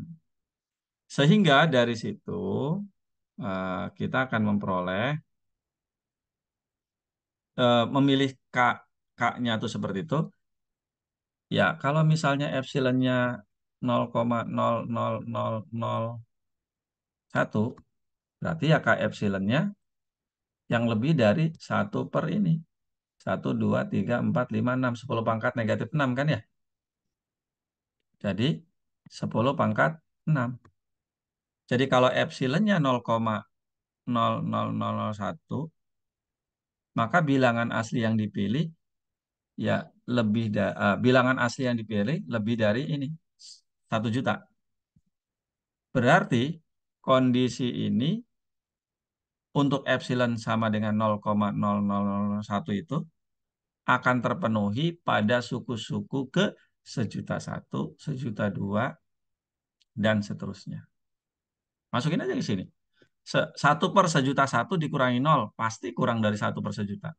Sehingga dari situ kita akan memperoleh memilih K-nya itu seperti itu. Ya, kalau misalnya epsilonnya 0,00001, berarti ya K epsilonnya yang lebih dari 1/, ini. 1, 2, 3, 4, 5, 6. 10⁻⁻6 kan ya? Jadi 10⁻�6. Jadi kalau epsilonnya 0,00001, maka bilangan asli yang dipilih ya bilangan asli yang dipilih lebih dari ini 1 juta. Berarti kondisi ini untuk epsilon sama dengan 0,0001 itu akan terpenuhi pada suku-suku ke 1.000.001, 1.000.002, dan seterusnya. Masukin aja ke sini. 1/1.100.001 dikurangi 0, pasti kurang dari 1/1.000.000.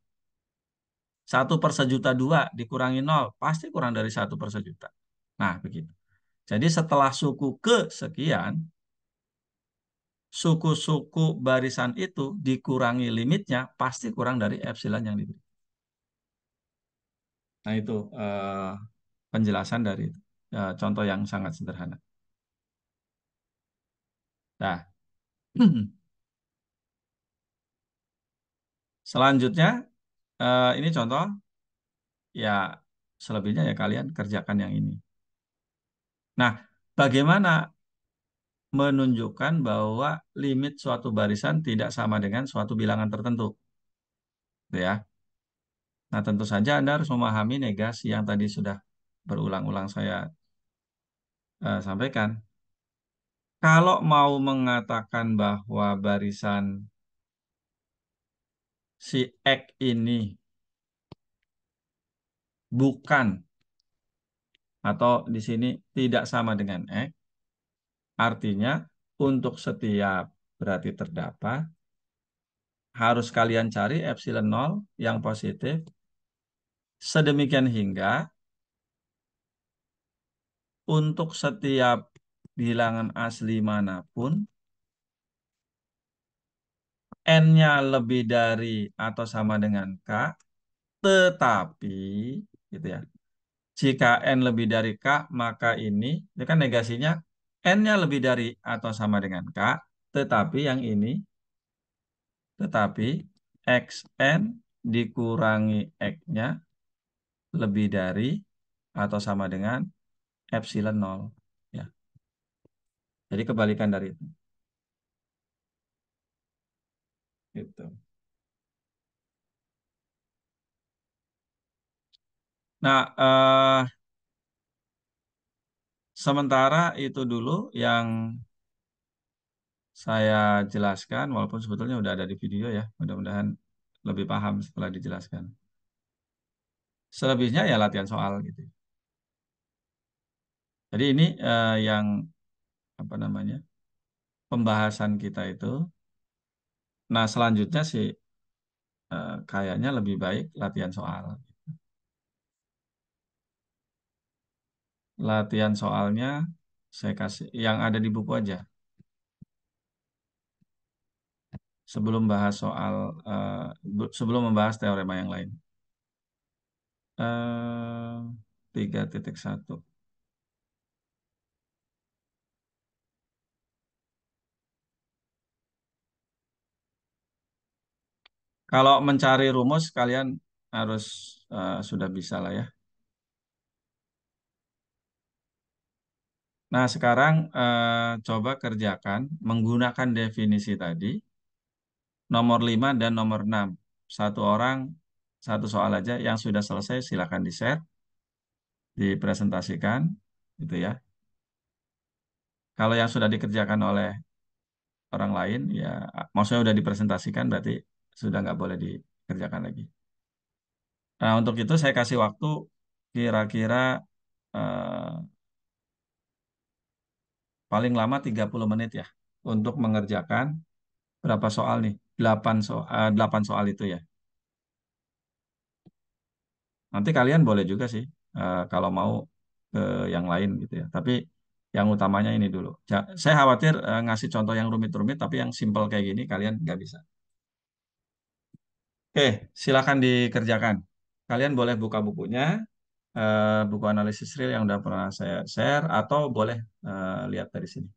1/1.002 dikurangi 0, pasti kurang dari 1/1.000.000. Nah, begitu. Jadi setelah suku kesekian, suku-suku barisan itu dikurangi limitnya, pasti kurang dari epsilon yang diberi. Nah, itu penjelasan dari itu. Contoh yang sangat sederhana. Nah, selanjutnya ini contoh, ya selebihnya ya kalian kerjakan yang ini. Nah, bagaimana menunjukkan bahwa limit suatu barisan tidak sama dengan suatu bilangan tertentu, gitu ya. Nah, tentu saja Anda harus memahami negasi yang tadi sudah berulang-ulang saya sampaikan. Kalau mau mengatakan bahwa barisan si X ini bukan atau di sini tidak sama dengan X, artinya untuk setiap berarti terdapat harus kalian cari epsilon 0 yang positif sedemikian hingga untuk setiap bilangan asli manapun n-nya lebih dari atau sama dengan k, tetapi gitu ya. Jika n lebih dari k, maka ini kan negasinya n-nya lebih dari atau sama dengan k, tetapi yang ini, tetapi xn dikurangi x-nya lebih dari atau sama dengan epsilon 0. Ya. Jadi kebalikan dari itu. Gitu. Nah, sementara itu dulu yang saya jelaskan, walaupun sebetulnya udah ada di video ya. Mudah-mudahan lebih paham setelah dijelaskan. Selebihnya ya latihan soal gitu. Jadi ini yang apa namanya pembahasan kita itu. Nah selanjutnya sih kayaknya lebih baik latihan soal. Latihan soalnya saya kasih yang ada di buku aja. Sebelum bahas soal sebelum membahas teorema yang lain. 3.1. Kalau mencari rumus kalian harus sudah bisa lah ya. Nah, sekarang coba kerjakan menggunakan definisi tadi, nomor 5 dan nomor 6. Satu orang, satu soal aja yang sudah selesai silakan di-share, dipresentasikan, gitu ya. Kalau yang sudah dikerjakan oleh orang lain, ya maksudnya sudah dipresentasikan berarti sudah nggak boleh dikerjakan lagi. Nah, untuk itu saya kasih waktu kira-kira eh, paling lama 30 menit ya untuk mengerjakan berapa soal nih? 8 soal itu ya. Nanti kalian boleh juga sih kalau mau ke yang lain gitu ya. Tapi yang utamanya ini dulu. Saya khawatir ngasih contoh yang rumit-rumit tapi yang simpel kayak gini kalian nggak bisa. Oke, silakan dikerjakan. Kalian boleh buka bukunya, buku analisis real yang udah pernah saya share atau boleh lihat dari sini.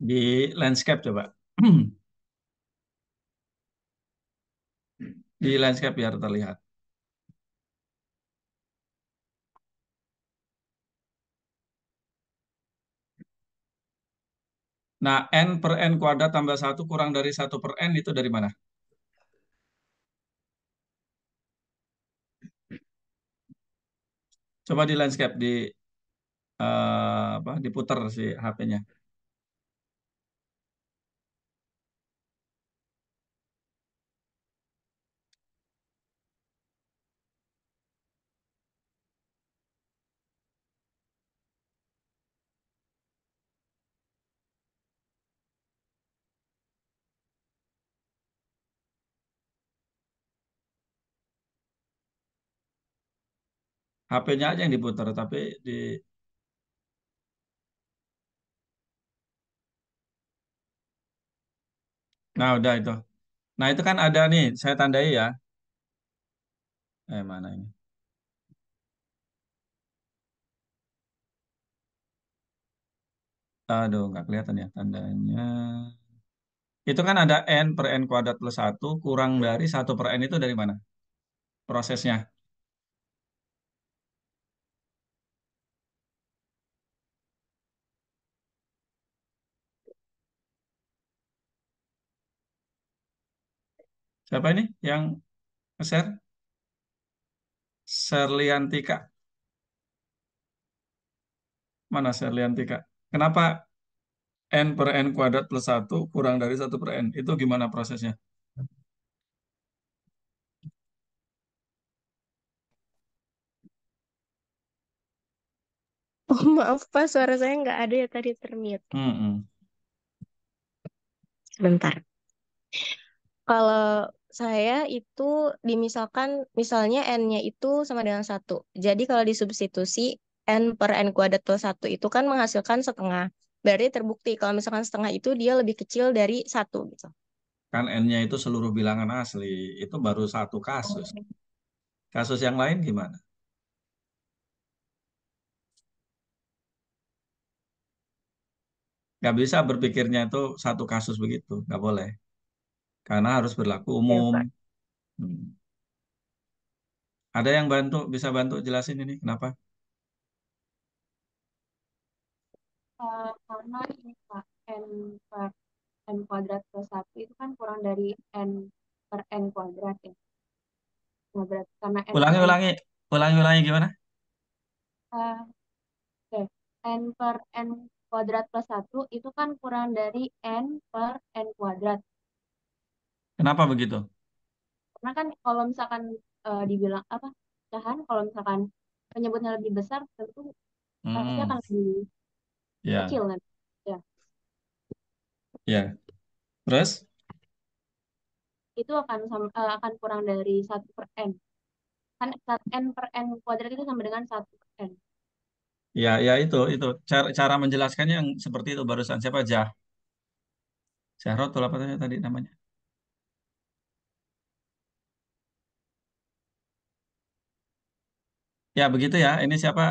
Di landscape coba. Di landscape biar terlihat. Nah, n per n kuadrat tambah satu kurang dari satu per n itu dari mana? Coba di landscape, apa, diputar si HP-nya. HP-nya aja yang diputar, tapi di nah udah itu. Nah, itu kan ada nih, saya tandai ya. Mana ini? Aduh, nggak kelihatan ya tandanya. Itu kan ada n per n kuadrat plus satu kurang dari satu per n itu dari mana? Prosesnya. Siapa ini yang share? Serliantika. Mana Serliantika? Kenapa n per n kuadrat plus satu kurang dari satu per n? Itu gimana prosesnya? Oh, maaf Pak, suara saya nggak ada ya tadi termute. Hmm. Sebentar. Kalau saya itu dimisalkan, misalnya N-nya itu sama dengan satu. Jadi kalau disubstitusi N per N kuadrat plus satu itu kan menghasilkan setengah. Berarti terbukti kalau misalkan setengah itu dia lebih kecil dari satu gitu. Kan n-nya itu seluruh bilangan asli. Itu baru satu kasus. Kasus yang lain gimana? Nggak bisa berpikirnya itu satu kasus begitu. Nggak boleh. Karena harus berlaku Ya, umum. Pak. Hmm. Ada yang bisa bantu jelasin ini kenapa? Karena ini Pak, N per N kuadrat plus satu itu kan kurang dari N per N kuadrat ya. Nah, berarti karena N per Ulangi, N, ulangi, ulangi, ulangi gimana? eh, oke, N per N kuadrat plus satu itu kan kurang dari N per N kuadrat. Kenapa begitu? Karena kan kalau misalkan dibilang apa, pecahan, kalau misalkan penyebutnya lebih besar, tentu pasti Hmm, akan lebih ya, kecil kan. Ya, ya. Terus? itu akan kurang dari satu per N. Kan N per N kuadrat itu sama dengan satu per N. Ya, ya itu cara menjelaskannya yang seperti itu barusan siapa Jahrot apa tadi namanya? Ya begitu ya. Ini siapa?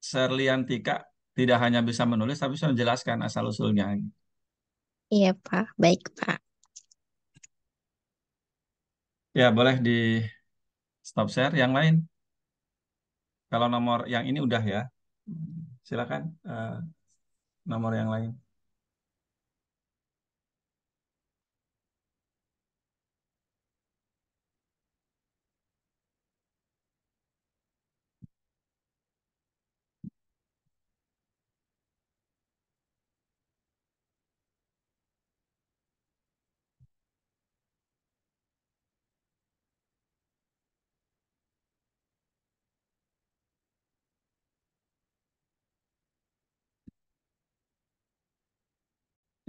Serliantika tidak hanya bisa menulis tapi bisa menjelaskan asal usulnya. Iya, Pak. Baik, Pak. Ya boleh di stop share. Yang lain, kalau nomor yang ini udah ya. Silakan nomor yang lain.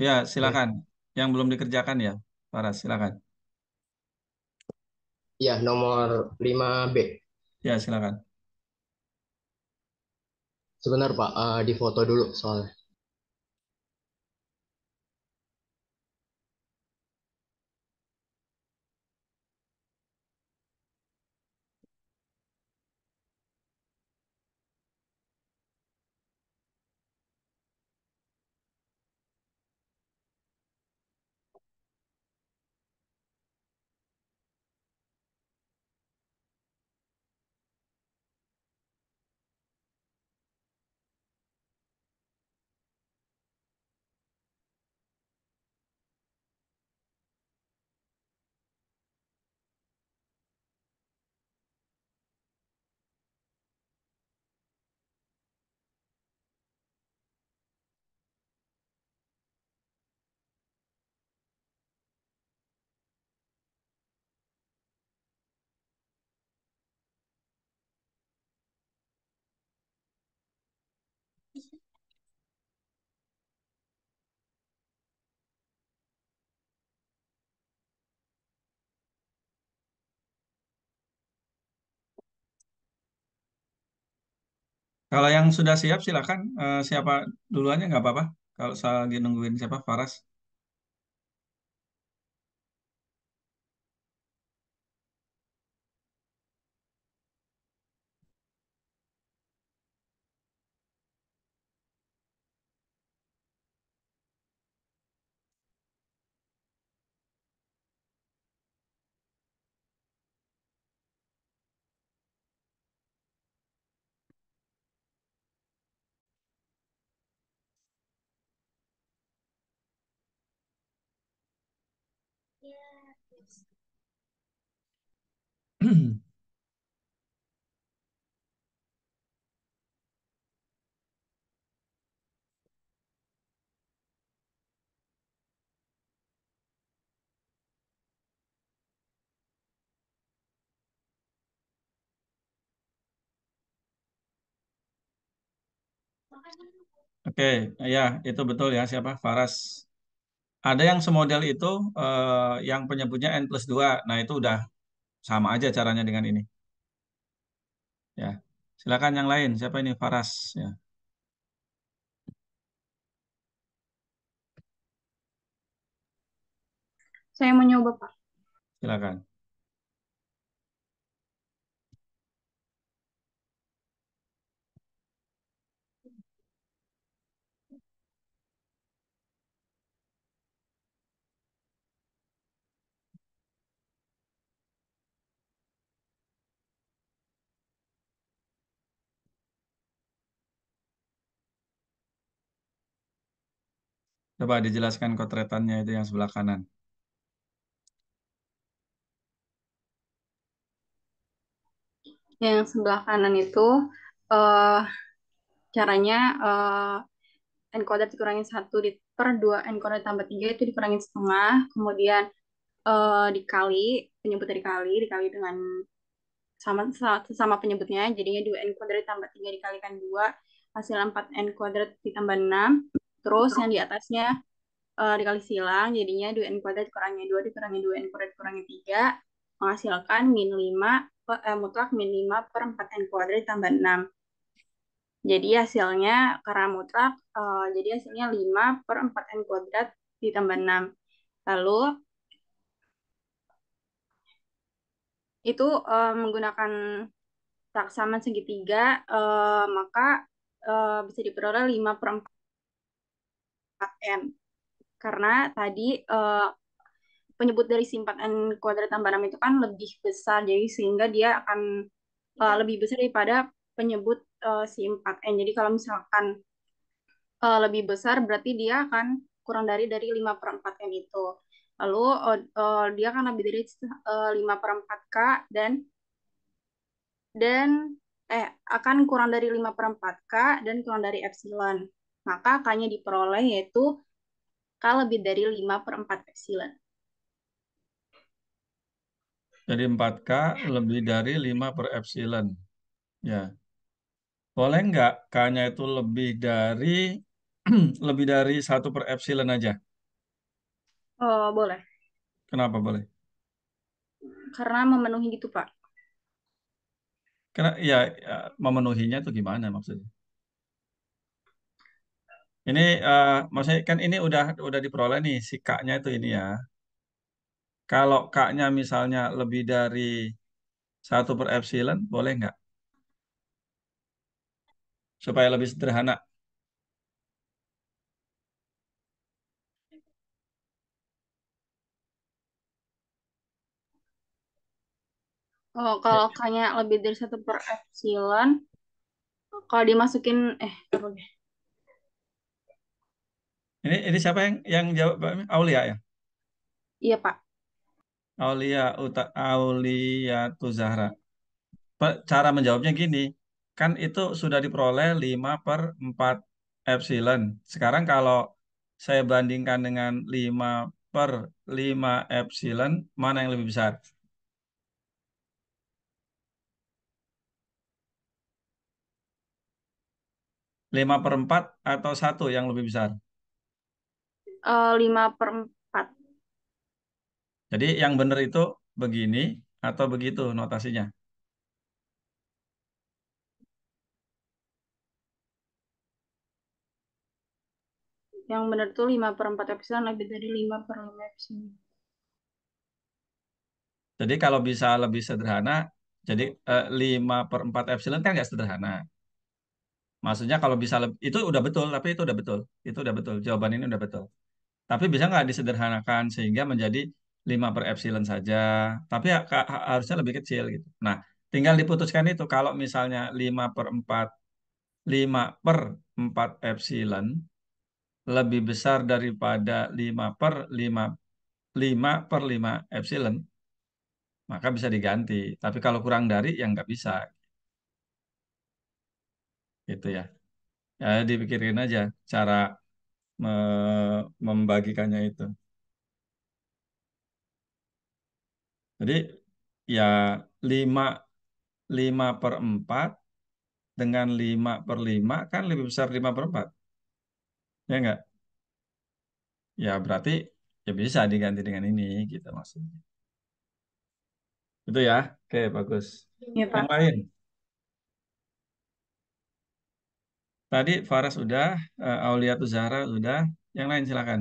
Ya Oke. silakan. Yang belum dikerjakan ya, Paras silakan. Ya, nomor 5B. Ya silakan. Sebentar, Pak. Di foto dulu soalnya. Kalau yang sudah siap silakan. Siapa duluannya nggak apa-apa. Kalau saya lagi nungguin siapa, Faras. Oke, ya itu betul ya siapa Faras. Ada yang semodel itu yang penyebutnya N+2. Nah itu udah sama aja caranya dengan ini. Ya, silakan yang lain. Siapa ini Faras? Ya, Saya mau nyoba, Pak. silakan. Coba dijelaskan kotretannya itu yang sebelah kanan. Yang sebelah kanan itu eh caranya encoder dikurangin 1 per 2 encoder tambah 3 itu dikurangin setengah, kemudian dikali, penyebut dikali dengan sama penyebutnya, jadinya 2 encoder tambah 3 dikalikan 2 hasil 4 encoder ditambah 6, terus yang di atasnya dikali silang, jadinya 2 encoder dikurangi 2 dikurangi 2 encoder dikurangi 3 menghasilkan mutlak min 5 per 4 encoder ditambah 6. Jadi hasilnya karena mutlak, jadi hasilnya 5 per 4 n kuadrat ditambah 6. Lalu itu menggunakan saksaman segitiga, maka bisa diperoleh 5 per 4 n. Karena tadi penyebut dari si 4 n kuadrat tambah 6 itu kan lebih besar, jadi sehingga dia akan lebih besar daripada penyebut si 4 n. Jadi kalau misalkan lebih besar berarti dia akan kurang dari 5 per 4 n itu. Lalu dia akan lebih dari 5 per 4 K dan dan akan kurang dari 5 per 4 K dan kurang dari epsilon. Maka K-nya diperoleh yaitu K lebih dari 5 per 4 epsilon. Jadi 4K lebih dari 5 per epsilon. Ya, boleh nggak K-nya itu lebih dari lebih dari 1 per epsilon aja? Oh, boleh. Kenapa boleh? Karena memenuhi gitu, Pak. Karena ya, memenuhinya itu gimana maksudnya? Ini maksudnya kan ini udah diperoleh nih si K-nya itu ini ya. Kalau K-nya misalnya lebih dari 1 per epsilon, boleh nggak? Supaya lebih sederhana. Oh, kalau K-nya lebih dari 1 per epsilon, kalau dimasukin, taruh deh. Ini siapa yang jawab? Aulia ya? Iya, Pak. Aulia Tuzahra. Cara menjawabnya gini, kan itu sudah diperoleh 5 per 4 epsilon. Sekarang kalau saya bandingkan dengan 5 per 5 epsilon, mana yang lebih besar? 5 per 4 atau satu yang lebih besar? 5 per 4. Jadi yang benar itu begini atau begitu notasinya? Yang benar tuh 5/4 epsilon lebih dari 5/5 epsilon. Jadi kalau bisa lebih sederhana, jadi 5/4 epsilon kan nggak sederhana. Maksudnya kalau bisa itu udah betul, tapi itu udah betul. Itu udah betul. Jawaban ini udah betul. Tapi bisa nggak disederhanakan sehingga menjadi 5 per epsilon saja. Tapi harusnya lebih kecil gitu. Nah, tinggal diputuskan itu. Kalau misalnya 5 per 4 epsilon lebih besar daripada 5 per 5 epsilon, maka bisa diganti. Tapi kalau kurang dari, ya nggak bisa. Gitu ya. Ya, dipikirin aja cara membagikannya itu. Jadi ya 5 5/4 dengan 5/5 kan lebih besar 5/4. Ya enggak? Ya berarti ya bisa diganti dengan ini gitu maksudnya. Itu ya. Oke, bagus. Ya, Yang Pak. lain. Tadi Faras udah, Auliatul Zahra udah. Yang lain silakan.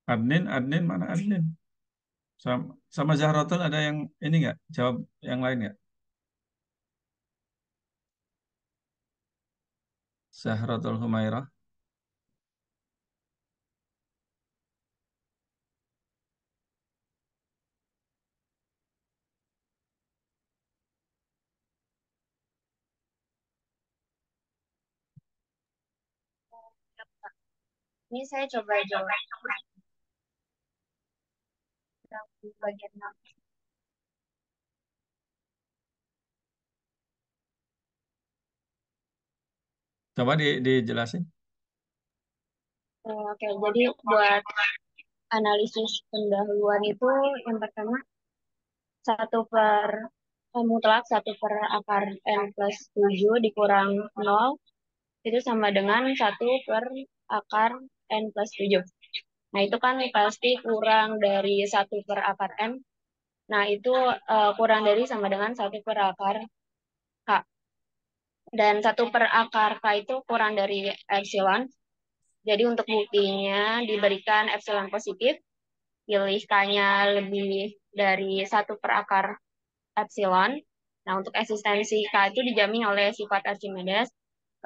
Adnin mana adnin? Sama Zahrotul ada yang ini nggak? Jawab yang lain nggak? Zahrotul Humairah. Ini saya coba jawab di bagian 6. Coba dijelasin. Oke, jadi buat analisis pendahuluan itu yang pertama mutlak 1/akar n+7 dikurang 0 itu sama dengan 1/akar n+7. Nah, itu kan pasti kurang dari 1/akar n. Nah, itu kurang dari sama dengan 1/akar k. Dan 1/akar k itu kurang dari epsilon. Jadi untuk buktinya diberikan epsilon positif, pilih k-nya lebih dari 1/akar epsilon. Nah, untuk eksistensi k itu dijamin oleh sifat Archimedes,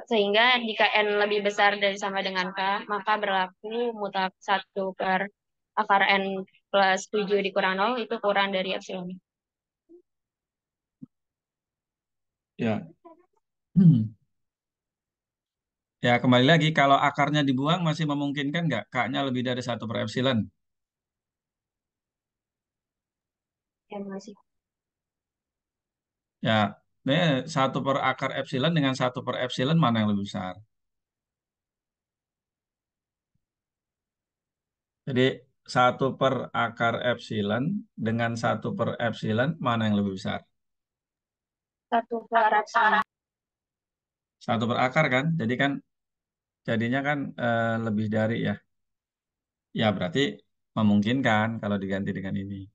sehingga jika n lebih besar dari sama dengan k, maka berlaku mutlak 1/akar n+7 dikurang 0 itu kurang dari epsilon. Ya. Ya, kembali lagi, kalau akarnya dibuang masih memungkinkan nggak? K-nya lebih dari 1/epsilon. Ya, masih. Ya, ini 1/akar epsilon dengan 1/epsilon mana yang lebih besar? Jadi 1/akar epsilon dengan 1/epsilon mana yang lebih besar? 1/epsilon. 1/akar kan? Jadi kan jadinya kan lebih dari ya. Ya berarti memungkinkan kalau diganti dengan ini.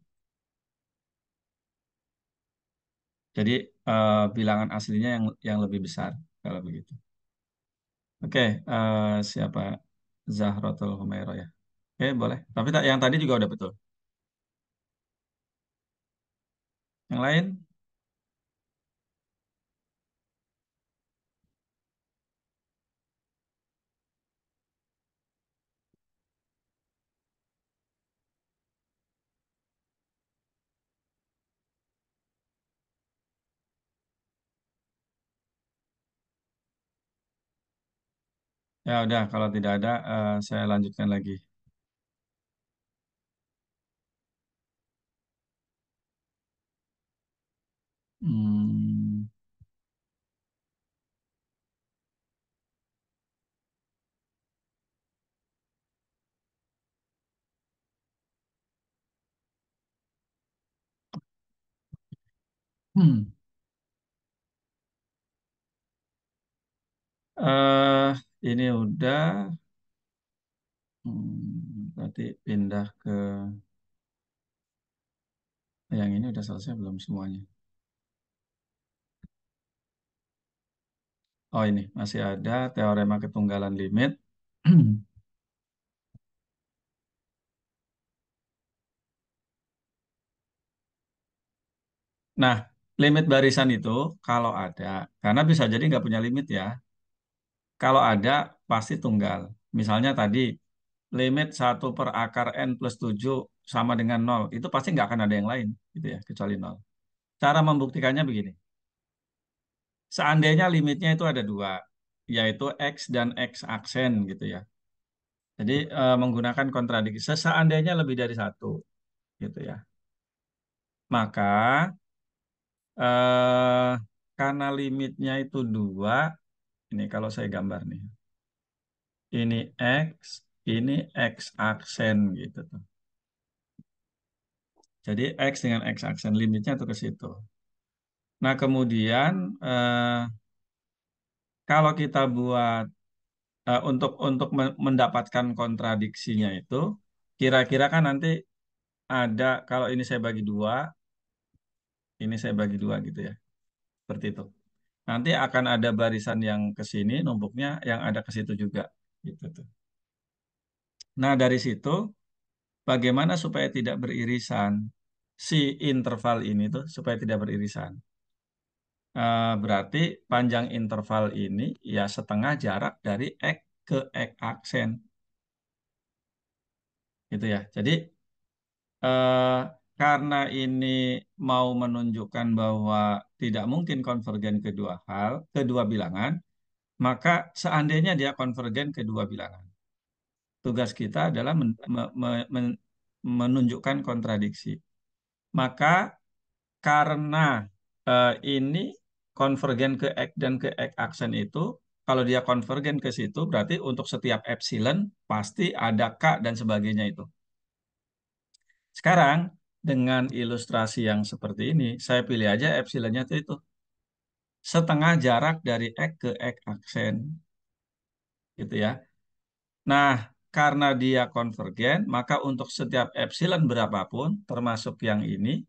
Jadi bilangan aslinya yang lebih besar kalau begitu. Oke, siapa? Zahrotul Humairah ya. Oke, boleh. Tapi yang tadi juga udah betul. Yang lain? Ya udah, kalau tidak ada, saya lanjutkan lagi. Hmm, Eh, ini udah, berarti pindah ke yang ini udah selesai belum semuanya? Oh ini masih ada teorema ketunggalan limit. Nah, limit barisan itu kalau ada, karena bisa jadi nggak punya limit ya. Kalau ada, pasti tunggal. Misalnya tadi, limit 1/akar n+7 sama dengan 0. Itu pasti nggak akan ada yang lain, gitu ya, kecuali 0. Cara membuktikannya begini. Seandainya limitnya itu ada dua, yaitu X dan X aksen, gitu ya. Jadi, menggunakan kontradiksi. Seandainya lebih dari satu, gitu ya. Maka, eh, karena limitnya itu dua, ini kalau saya gambar nih. Ini X, ini X aksen gitu tuh. Jadi X dengan X aksen limitnya tuh ke situ. Nah kemudian kalau kita buat mendapatkan kontradiksinya itu, kira-kira kan nanti ada kalau ini saya bagi dua, ini saya bagi dua gitu ya, seperti itu. Nanti akan ada barisan yang ke sini numpuknya, yang ada ke situ juga, gitu tuh. Nah dari situ bagaimana supaya tidak beririsan si interval ini tuh supaya tidak beririsan. Berarti panjang interval ini ya setengah jarak dari X ke X aksen. Gitu ya. Jadi eh, karena ini mau menunjukkan bahwa tidak mungkin konvergen kedua bilangan, maka seandainya dia konvergen kedua bilangan. Tugas kita adalah menunjukkan kontradiksi. Maka karena ini konvergen ke X dan ke X aksen itu, kalau dia konvergen ke situ, berarti untuk setiap epsilon pasti ada K dan sebagainya itu. Sekarang, dengan ilustrasi yang seperti ini, saya pilih aja epsilonnya itu setengah jarak dari X ke X aksen. Gitu ya. Nah, karena dia konvergen, maka untuk setiap epsilon berapapun, termasuk yang ini,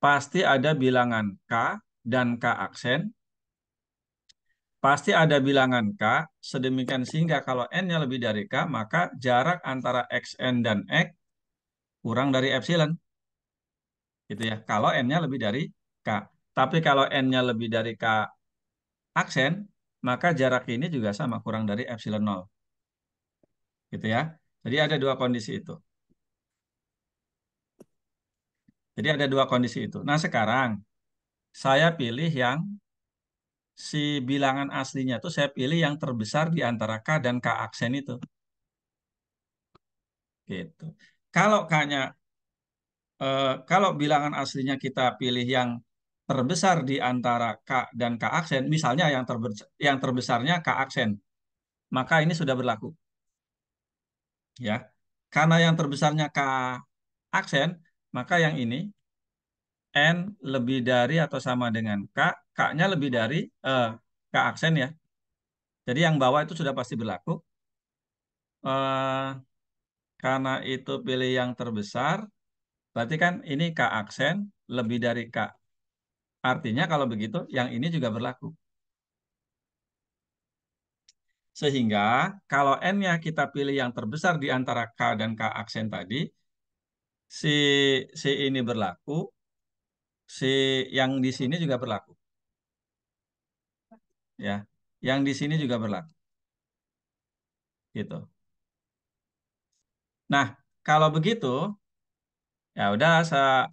pasti ada bilangan K dan K aksen. Pasti ada bilangan K, sedemikian sehingga kalau N-nya lebih dari K, maka jarak antara XN dan X kurang dari epsilon. Gitu ya, kalau N-nya lebih dari K. Tapi kalau N-nya lebih dari K aksen, maka jarak ini juga sama, kurang dari epsilon 0. Gitu ya. Jadi ada dua kondisi itu. Jadi ada dua kondisi itu. Nah sekarang, saya pilih yang si bilangan aslinya itu, saya pilih yang terbesar di antara K dan K aksen itu. Gitu. Kalau K-nya kalau bilangan aslinya kita pilih yang terbesar di antara K dan K aksen, misalnya yang terbesarnya K aksen, maka ini sudah berlaku. Ya, karena yang terbesarnya K aksen, maka yang ini N lebih dari atau sama dengan K, K-nya lebih dari K aksen ya. Jadi yang bawah itu sudah pasti berlaku. Eh, karena itu pilih yang terbesar, berarti kan ini K aksen lebih dari K. Artinya kalau begitu, yang ini juga berlaku. Sehingga kalau N-nya kita pilih yang terbesar di antara K dan K aksen tadi, si, si ini berlaku, si yang di sini juga berlaku. Ya, yang di sini juga berlaku. Gitu. Nah, kalau begitu, ya udah saya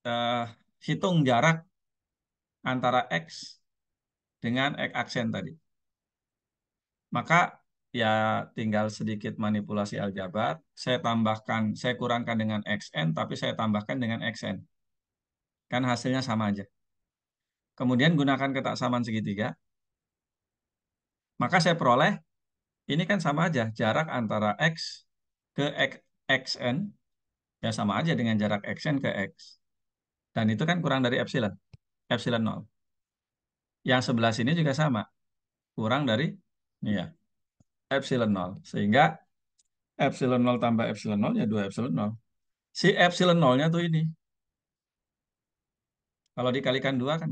eh, hitung jarak antara X dengan X aksen tadi. Maka ya tinggal sedikit manipulasi aljabar. Saya kurangkan dengan XN, tapi saya tambahkan dengan XN. Kan hasilnya sama aja. Kemudian gunakan ketaksamaan segitiga. Maka saya peroleh, ini kan sama aja. Jarak antara X ke XN, ya sama aja dengan jarak XN ke X. Dan itu kan kurang dari epsilon. epsilon 0. Yang sebelah sini juga sama, kurang dari ini ya, epsilon 0. Sehingga epsilon 0 tambah epsilon 0 ya 2 epsilon 0. Si epsilon 0-nya tuh ini. Kalau dikalikan 2 kan.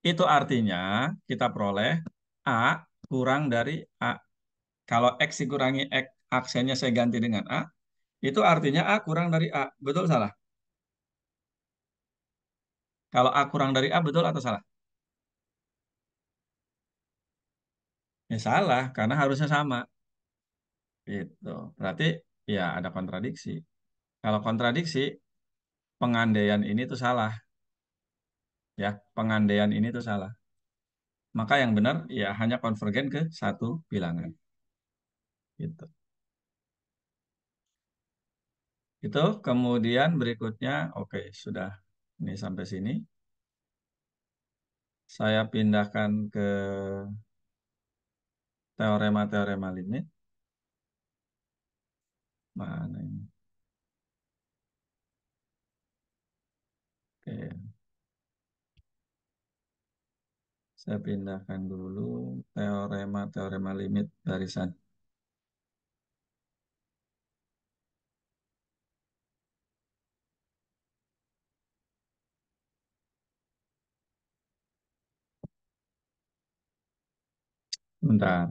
Itu artinya kita peroleh A kurang dari A. Kalau X dikurangi X, aksennya saya ganti dengan A, itu artinya A kurang dari A. Betul salah? Kalau A kurang dari A, betul atau salah? Ya salah, karena harusnya sama. Gitu. Berarti ya ada kontradiksi. Kalau kontradiksi, pengandaian ini tuh salah. Ya, pengandaian ini tuh salah. Maka yang benar ya hanya konvergen ke satu bilangan. Gitu. Itu kemudian berikutnya, oke, sudah ini sampai sini. Saya pindahkan ke teorema-teorema limit. Mana ini? Oke, saya pindahkan dulu teorema-teorema limit barisan. Bentar.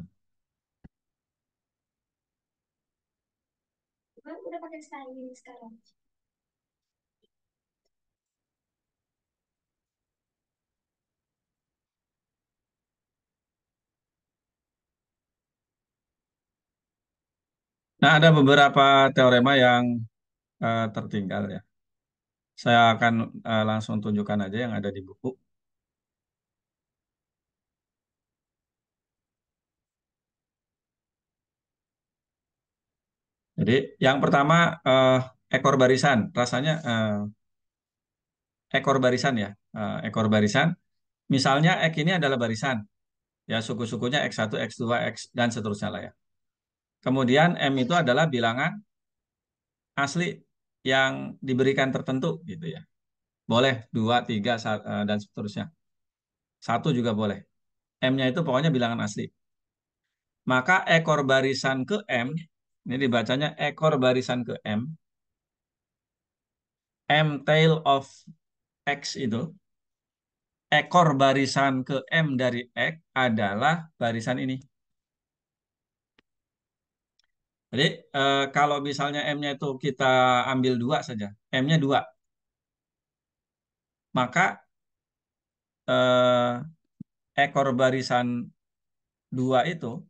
Udah pakai sekarang ini sekarang. Nah, ada beberapa teorema yang tertinggal ya. Saya akan langsung tunjukkan aja yang ada di buku. Jadi, yang pertama ekor barisan. Rasanya ekor barisan ya. Ekor barisan. Misalnya X ini adalah barisan. Ya, suku-sukunya X1, X2, X, dan seterusnya lah ya. Kemudian M itu adalah bilangan asli yang diberikan tertentu gitu ya. Boleh 2, 3, dan seterusnya. Satu juga boleh. M-nya itu pokoknya bilangan asli. Maka ekor barisan ke M, ini dibacanya ekor barisan ke M tail of X itu, ekor barisan ke M dari X adalah barisan ini. Jadi kalau misalnya M-nya itu kita ambil 2 saja, M-nya 2, maka ekor barisan 2 itu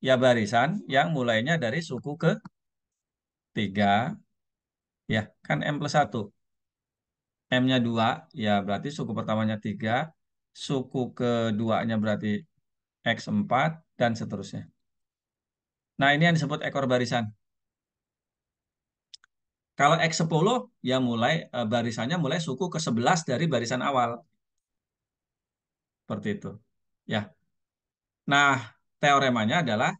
ya barisan yang mulainya dari suku ke 3, ya kan M plus 1. M-nya 2, ya berarti suku pertamanya 3, suku keduanya berarti X4, dan seterusnya. Nah, ini yang disebut ekor barisan. Kalau X10, ya mulai barisannya mulai suku ke-11 dari barisan awal. Seperti itu. Ya. Nah, teoremanya adalah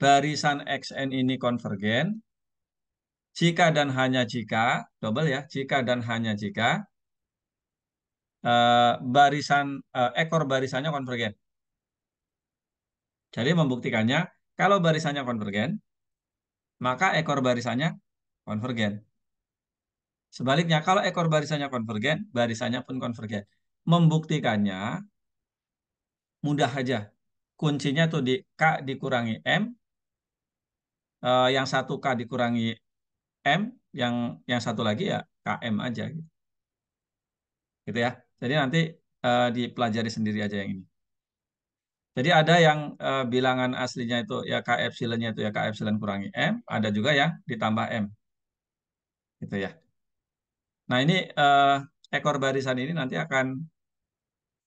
barisan Xn ini konvergen jika dan hanya jika, double ya, jika dan hanya jika ekor barisannya konvergen. Jadi membuktikannya kalau barisannya konvergen, maka ekor barisannya konvergen. Sebaliknya, kalau ekor barisannya konvergen, barisannya pun konvergen. Membuktikannya mudah aja. Kuncinya tuh di K dikurangi M, yang satu K dikurangi M, yang satu lagi ya KM aja gitu. Gitu ya. Jadi nanti dipelajari sendiri aja yang ini. Jadi ada yang bilangan aslinya itu ya K epsilonnya itu ya K epsilon kurangi M, ada juga yang ditambah M. Gitu ya. Nah, ini ekor barisan ini nanti akan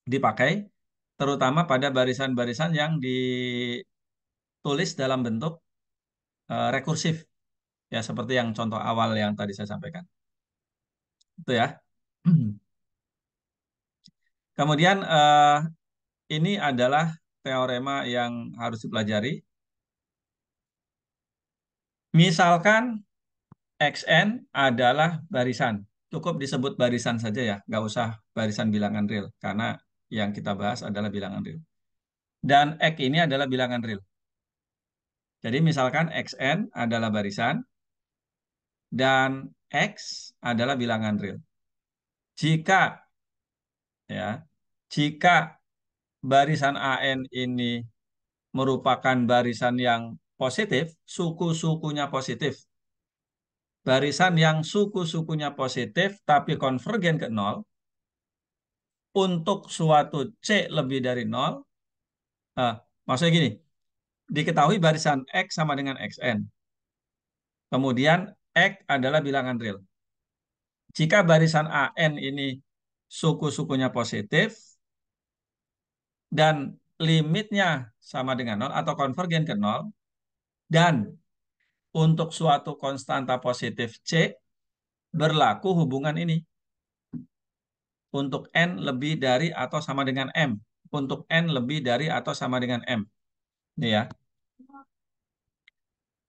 dipakai terutama pada barisan-barisan yang ditulis dalam bentuk rekursif. Ya, seperti yang contoh awal yang tadi saya sampaikan. Itu ya. Kemudian ini adalah teorema yang harus dipelajari. Misalkan Xn adalah barisan. cukup disebut barisan saja ya, nggak usah barisan bilangan real, karena yang kita bahas adalah bilangan real. Dan X ini adalah bilangan real. Jadi misalkan XN adalah barisan, dan X adalah bilangan real. Jika ya, jika barisan AN ini merupakan barisan yang positif, suku-sukunya positif. Barisan yang suku-sukunya positif tapi konvergen ke nol, untuk suatu C lebih dari nol, maksudnya gini, diketahui barisan X sama dengan XN. Kemudian X adalah bilangan real. Jika barisan AN ini suku-sukunya positif dan limitnya sama dengan nol atau konvergen ke nol, dan untuk suatu konstanta positif C berlaku hubungan ini. Untuk N lebih dari atau sama dengan M. Untuk N lebih dari atau sama dengan M. Ini ya.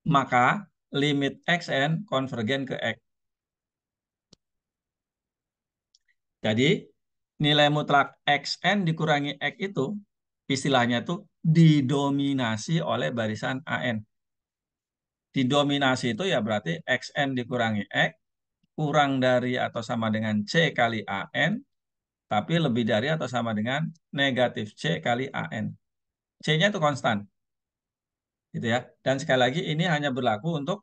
Maka limit XN konvergen ke X. Jadi nilai mutlak XN dikurangi X itu istilahnya tuh didominasi oleh barisan AN. Didominasi itu ya berarti XN dikurangi X kurang dari atau sama dengan C kali AN, tapi lebih dari atau sama dengan negatif C kali AN. C-nya itu konstan. Gitu ya. Dan sekali lagi ini hanya berlaku untuk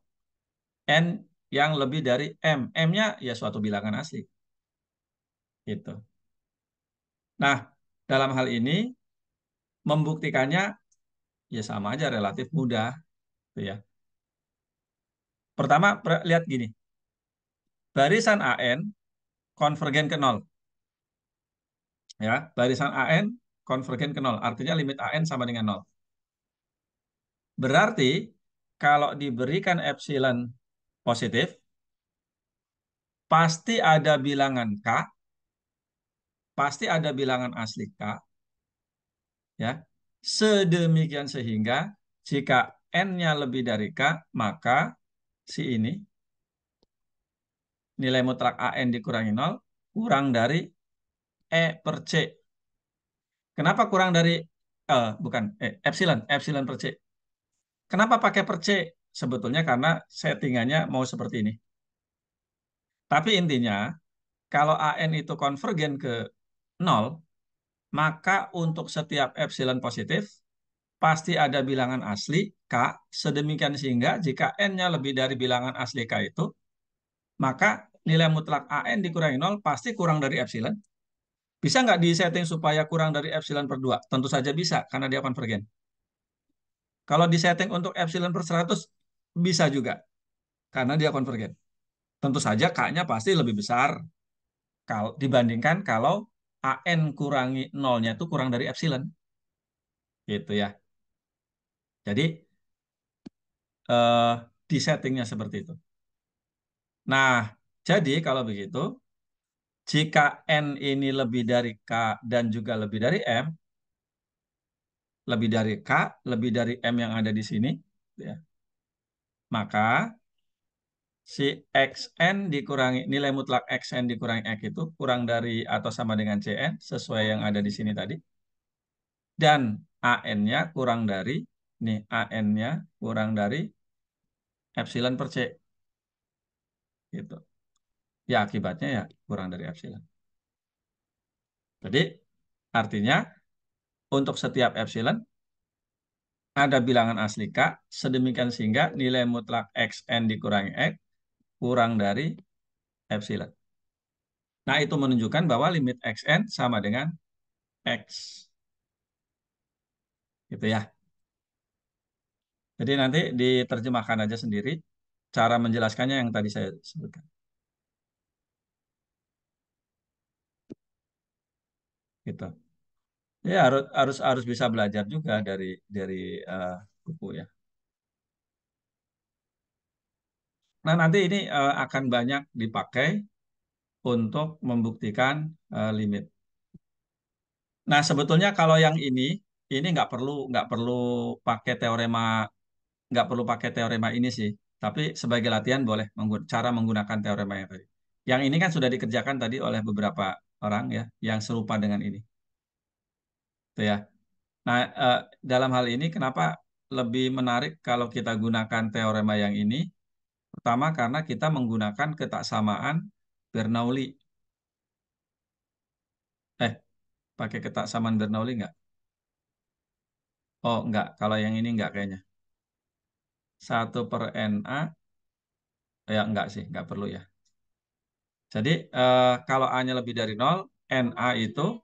N yang lebih dari M. M-nya ya suatu bilangan asli. Gitu. Nah, dalam hal ini membuktikannya ya sama aja relatif mudah. Gitu ya. Pertama, lihat gini. Barisan AN konvergen ke nol. Ya, barisan AN konvergen ke nol. Artinya limit AN sama dengan nol. Berarti kalau diberikan epsilon positif, pasti ada bilangan K, pasti ada bilangan asli K, ya. Sedemikian sehingga jika N-nya lebih dari K, maka si ini nilai mutlak AN dikurangi 0 kurang dari E per C. Kenapa kurang dari bukan epsilon, epsilon per C. Kenapa pakai per C? Sebetulnya karena settingannya mau seperti ini. Tapi intinya kalau AN itu konvergen ke 0, maka untuk setiap epsilon positif pasti ada bilangan asli K, sedemikian sehingga jika N-nya lebih dari bilangan asli K itu, maka nilai mutlak AN dikurangi 0 pasti kurang dari epsilon. Bisa nggak disetting supaya kurang dari epsilon per 2? Tentu saja bisa, karena dia konvergen. Kalau disetting untuk epsilon per 100, bisa juga, karena dia konvergen. Tentu saja K-nya pasti lebih besar kalau dibandingkan kalau AN kurangi 0-nya itu kurang dari epsilon. Gitu ya. Jadi, di settingnya seperti itu. Nah, jadi kalau begitu, jika N ini lebih dari K dan juga lebih dari M, lebih dari K, lebih dari M yang ada di sini, ya, maka si XN dikurangi, nilai mutlak XN dikurangi X itu kurang dari atau sama dengan CN, sesuai yang ada di sini tadi. Dan AN-nya kurang dari, nih AN-nya kurang dari epsilon per C. Gitu. Ya akibatnya ya kurang dari epsilon. Jadi artinya untuk setiap epsilon ada bilangan asli K, sedemikian sehingga nilai mutlak XN dikurangi X kurang dari epsilon. Nah, itu menunjukkan bahwa limit XN sama dengan X. Gitu ya. Jadi nanti diterjemahkan aja sendiri cara menjelaskannya yang tadi saya sebutkan. Gitu. Ya harus harus harus bisa belajar juga dari uh, buku ya. Nah, nanti ini akan banyak dipakai untuk membuktikan limit. Nah, sebetulnya kalau yang ini nggak perlu pakai teorema, nggak perlu pakai teorema ini sih. Tapi sebagai latihan boleh cara menggunakan teorema yang tadi. Yang ini kan sudah dikerjakan tadi oleh beberapa orang ya, yang serupa dengan ini. Tuh ya. Nah, dalam hal ini kenapa lebih menarik kalau kita gunakan teorema yang ini? Pertama karena kita menggunakan ketaksamaan Bernoulli. Eh, pakai ketaksamaan Bernoulli nggak? Oh, nggak. Kalau yang ini nggak kayaknya. 1/NA, ya nggak sih, nggak perlu ya. Jadi, kalau A-nya lebih dari 0, NA itu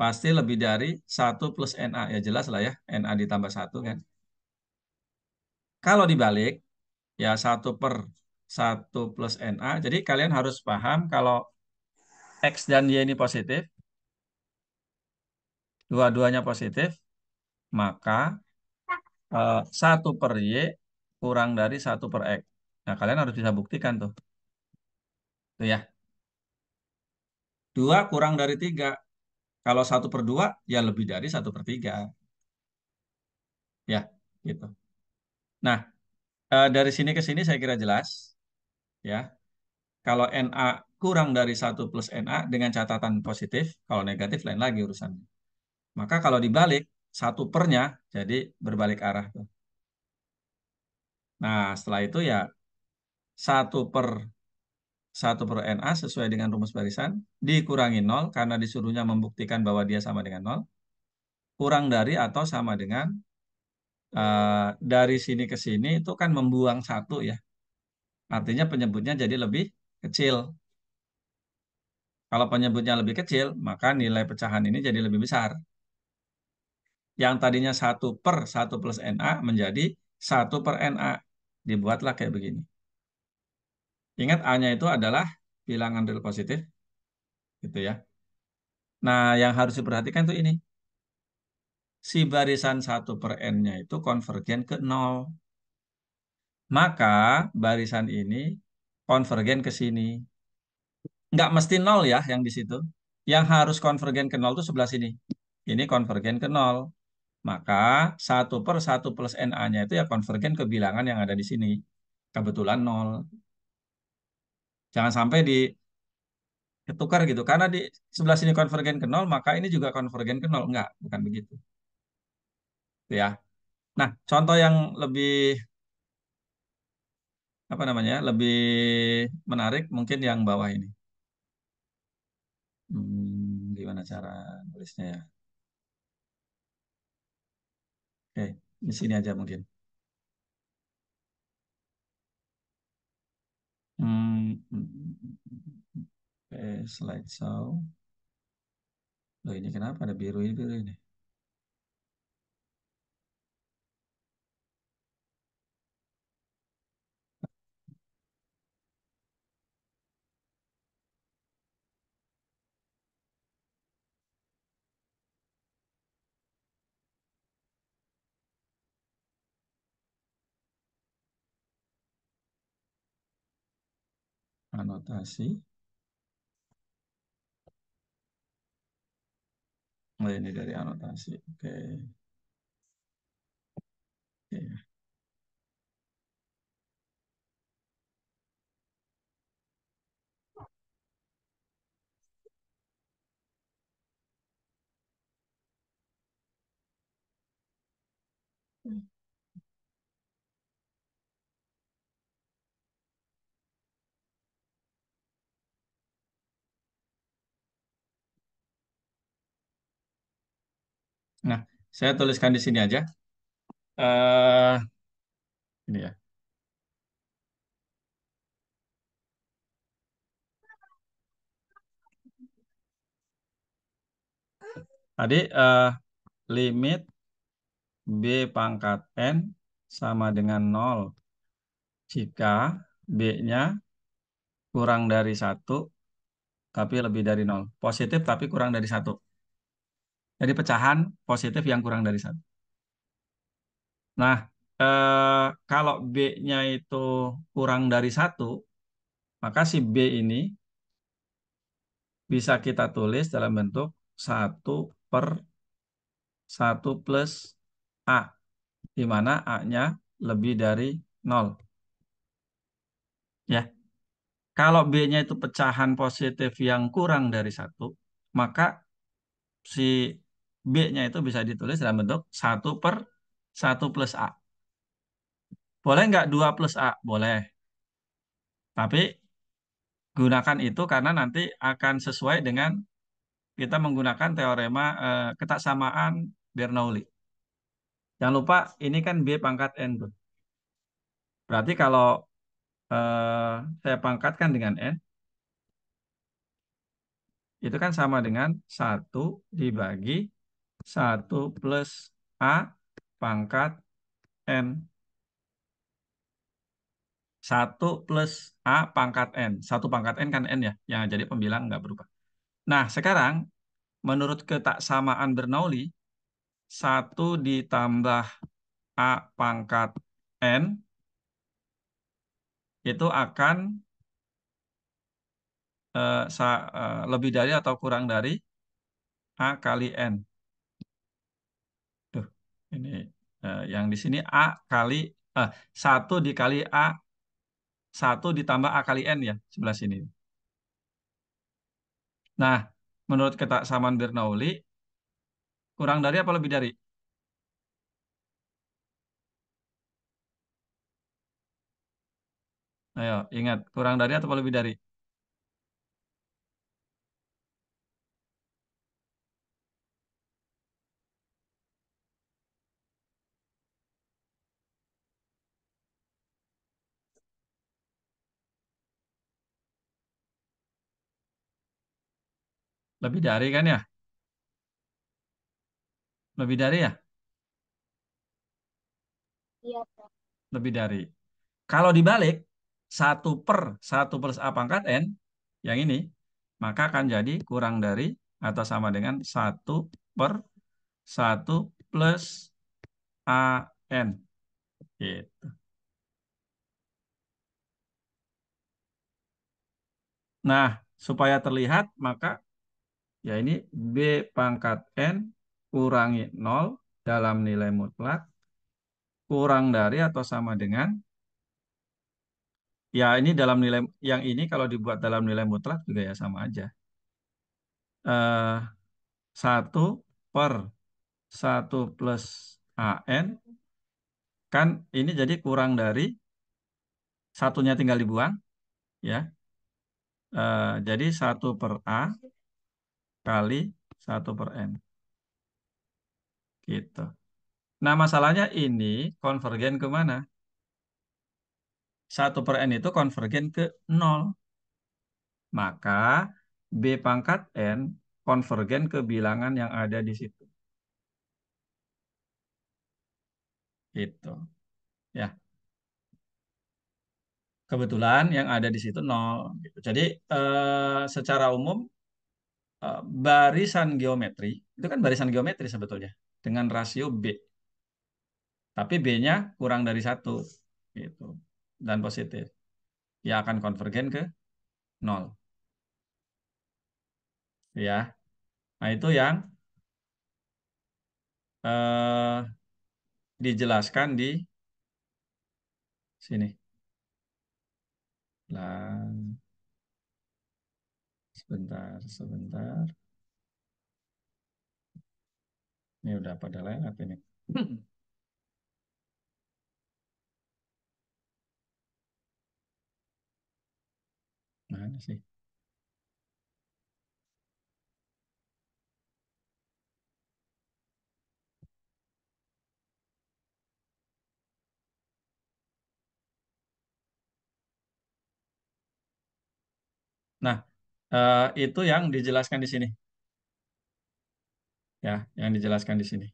pasti lebih dari 1 plus NA. Ya jelas lah ya, NA ditambah 1 kan. Kalau dibalik, ya 1/1 plus NA. Jadi kalian harus paham kalau X dan Y ini positif, dua-duanya positif, maka 1/Y kurang dari 1/X. Nah, kalian harus bisa buktikan tuh. Tuh ya. 2 kurang dari 3. Kalau 1/2, ya lebih dari 1/3. Ya, gitu. Nah, dari sini ke sini saya kira jelas. Ya, kalau NA kurang dari 1 plus NA dengan catatan positif, kalau negatif lain lagi urusannya. Maka kalau dibalik, 1/nya jadi berbalik arah tuh. Nah, setelah itu ya 1/NA sesuai dengan rumus barisan dikurangi 0 karena disuruhnya membuktikan bahwa dia sama dengan 0, kurang dari atau sama dengan dari sini ke sini itu kan membuang 1 ya. Artinya penyebutnya jadi lebih kecil. Kalau penyebutnya lebih kecil, maka nilai pecahan ini jadi lebih besar. Yang tadinya 1/1 plus NA menjadi 1/NA. Dibuatlah kayak begini. Ingat A-nya itu adalah bilangan real positif. Gitu ya. Nah, yang harus diperhatikan tuh ini. Si barisan 1/N-nya itu konvergen ke 0. Maka barisan ini konvergen ke sini. Nggak mesti 0 ya yang di situ. Yang harus konvergen ke 0 itu sebelah sini. Ini konvergen ke 0. Maka 1/1 plus NA-nya itu ya konvergen ke bilangan yang ada di sini. Kebetulan 0. Jangan sampai ditukar gitu. Karena di sebelah sini konvergen ke 0, maka ini juga konvergen ke 0. Enggak, bukan begitu. Ya. Nah, contoh yang lebih apa namanya? Lebih menarik mungkin yang bawah ini. Gimana cara nulisnya ya? Oke, di sini aja mungkin. Oke, slideshow. Loh, ini kenapa ada biru ini, biru ini? Anotasi. Oh, ini dari anotasi. Oke. Oke. Nah, saya tuliskan di sini aja. eh ini ya. Tadi limit B pangkat N sama dengan 0 jika B-nya kurang dari 1 tapi lebih dari 0. Positif tapi kurang dari 1. Jadi pecahan positif yang kurang dari 1. Nah, kalau B-nya itu kurang dari 1, maka si B ini bisa kita tulis dalam bentuk 1/1 plus A, di mana A-nya lebih dari 0. Ya. Kalau B-nya itu pecahan positif yang kurang dari satu, maka si B-nya itu bisa ditulis dalam bentuk 1/1 plus A. Boleh nggak 2 plus A? Boleh. Tapi gunakan itu karena nanti akan sesuai dengan kita menggunakan teorema ketaksamaan Bernoulli. Jangan lupa ini kan B pangkat N tuh. Berarti kalau saya pangkatkan dengan N, itu kan sama dengan 1/1 plus A pangkat N. 1 plus A pangkat N. 1 pangkat N kan N ya, yang jadi pembilang nggak berubah. Nah, sekarang menurut ketaksamaan Bernoulli, 1 ditambah A pangkat N itu akan lebih dari atau kurang dari A kali N. Tuh, ini yang di sini A kali 1 dikali A, 1 ditambah A kali N ya, sebelah sini. Nah, menurut ketaksamaan Bernoulli, kurang dari apa lebih dari? Ayo, ingat, kurang dari atau lebih dari? Lebih dari kan ya? Lebih dari ya? Iya, Pak. Lebih dari. Kalau dibalik, 1/1 plus A pangkat N, yang ini, maka akan jadi kurang dari atau sama dengan 1/1 plus AN. Gitu. Nah, supaya terlihat, maka ya ini B pangkat N kurangi 0 dalam nilai mutlak kurang dari atau sama dengan, ya ini dalam nilai, yang ini kalau dibuat dalam nilai mutlak juga ya sama aja. 1/1 plus AN kan ini jadi kurang dari satunya tinggal dibuang ya. Jadi 1/A kali 1/N gitu. Nah, masalahnya ini konvergen ke mana? 1/N itu konvergen ke 0. Maka B pangkat N konvergen ke bilangan yang ada di situ. Gitu. Ya, kebetulan yang ada di situ 0. Gitu. Jadi secara umum barisan geometri, itu kan barisan geometri sebetulnya, dengan rasio B. Tapi B-nya kurang dari 1. Gitu. Dan positif. Ya akan konvergen ke 0. Ya. Nah, itu yang eh, dijelaskan di sini. Lah, sebentar, sebentar. Ini udah pada lewat ini. Mana sih? Nah, itu yang dijelaskan di sini. Ya, yang dijelaskan di sini.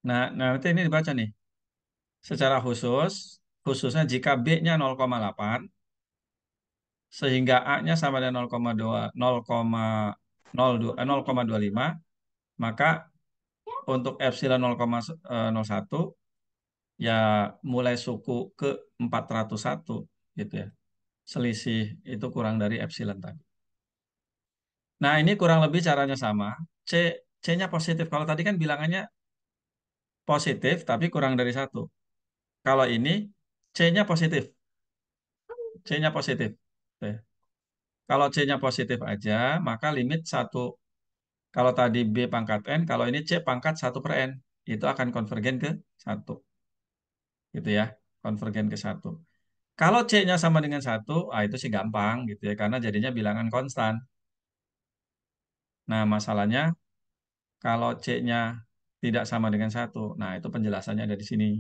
Nah, nanti ini dibaca nih. Secara khusus, khususnya jika B-nya 0,8, sehingga A-nya sama dengan 0,2, 0,02, 0,25, maka untuk epsilon 0,01 ya mulai suku ke 401 gitu ya. Selisih itu kurang dari epsilon tadi. Nah, ini kurang lebih caranya sama. C C-nya positif. Kalau tadi kan bilangannya positif tapi kurang dari 1. Kalau ini C-nya positif C-nya positif. Oke. Kalau C-nya positif aja, maka limit 1. Kalau tadi B pangkat N, kalau ini C pangkat 1 per N. Itu akan konvergen ke 1. Gitu ya. Konvergen ke 1. Kalau C-nya sama dengan 1, itu sih gampang gitu ya. Karena jadinya bilangan konstan. Nah, masalahnya kalau C-nya tidak sama dengan 1, nah itu penjelasannya ada di sini.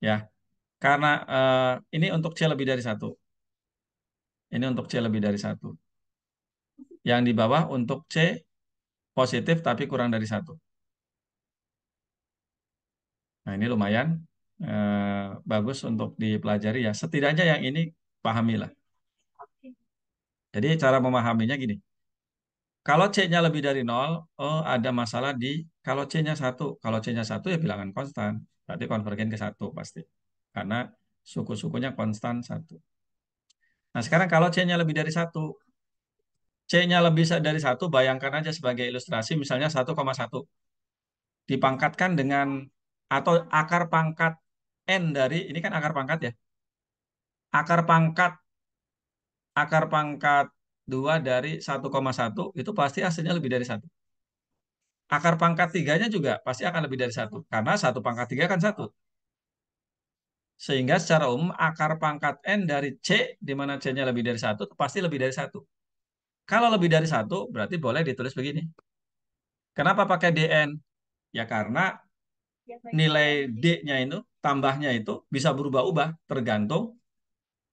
Ya, karena ini untuk C lebih dari 1. Ini untuk C lebih dari 1. Yang di bawah untuk C positif tapi kurang dari 1. Nah, ini lumayan bagus untuk dipelajari ya. Setidaknya yang ini pahamilah. Jadi cara memahaminya gini. Kalau C-nya lebih dari 0, oh ada masalah di kalau C-nya 1. Kalau C-nya 1 ya bilangan konstan. Berarti konvergen ke 1 pasti. Karena suku-sukunya konstan 1. Nah, sekarang kalau C-nya lebih dari 1. C-nya lebih dari 1, bayangkan aja sebagai ilustrasi misalnya 1,1. Dipangkatkan dengan atau akar pangkat N dari, ini kan akar pangkat ya. Akar pangkat 2 dari 1,1 itu pasti hasilnya lebih dari 1. Akar pangkat 3-nya juga pasti akan lebih dari 1. Karena 1 pangkat 3 kan 1. Sehingga secara umum akar pangkat N dari C, di mana C-nya lebih dari 1, pasti lebih dari 1. Kalau lebih dari 1, berarti boleh ditulis begini. Kenapa pakai DN? Ya karena nilai D-nya itu, tambahnya itu bisa berubah-ubah tergantung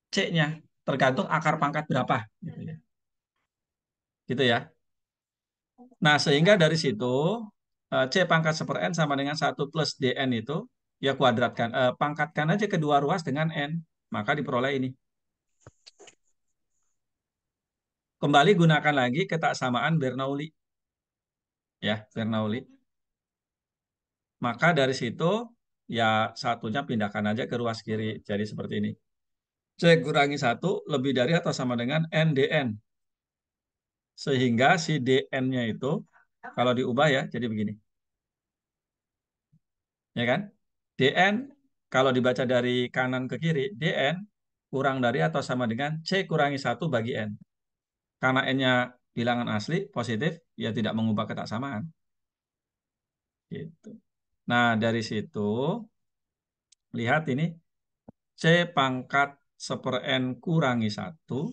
C-nya. Tergantung akar pangkat berapa. Gitu ya. Gitu ya. Nah, sehingga dari situ C pangkat 1 per N sama dengan 1 plus DN itu, ya kuadratkan, pangkatkan aja kedua ruas dengan N. Maka diperoleh ini. Kembali gunakan lagi ketaksamaan Bernoulli. Ya, Bernoulli. Maka dari situ, ya satunya pindahkan aja ke ruas kiri. Jadi seperti ini. C kurangi 1 lebih dari atau sama dengan NDN. Sehingga si DN-nya itu, kalau diubah ya, jadi begini. Ya kan? DN, kalau dibaca dari kanan ke kiri, DN kurang dari atau sama dengan C kurangi 1 bagi N. Karena N-nya bilangan asli, positif, ya tidak mengubah ketaksamaan. Gitu. Nah, dari situ, lihat ini, C pangkat 1 per N kurangi 1,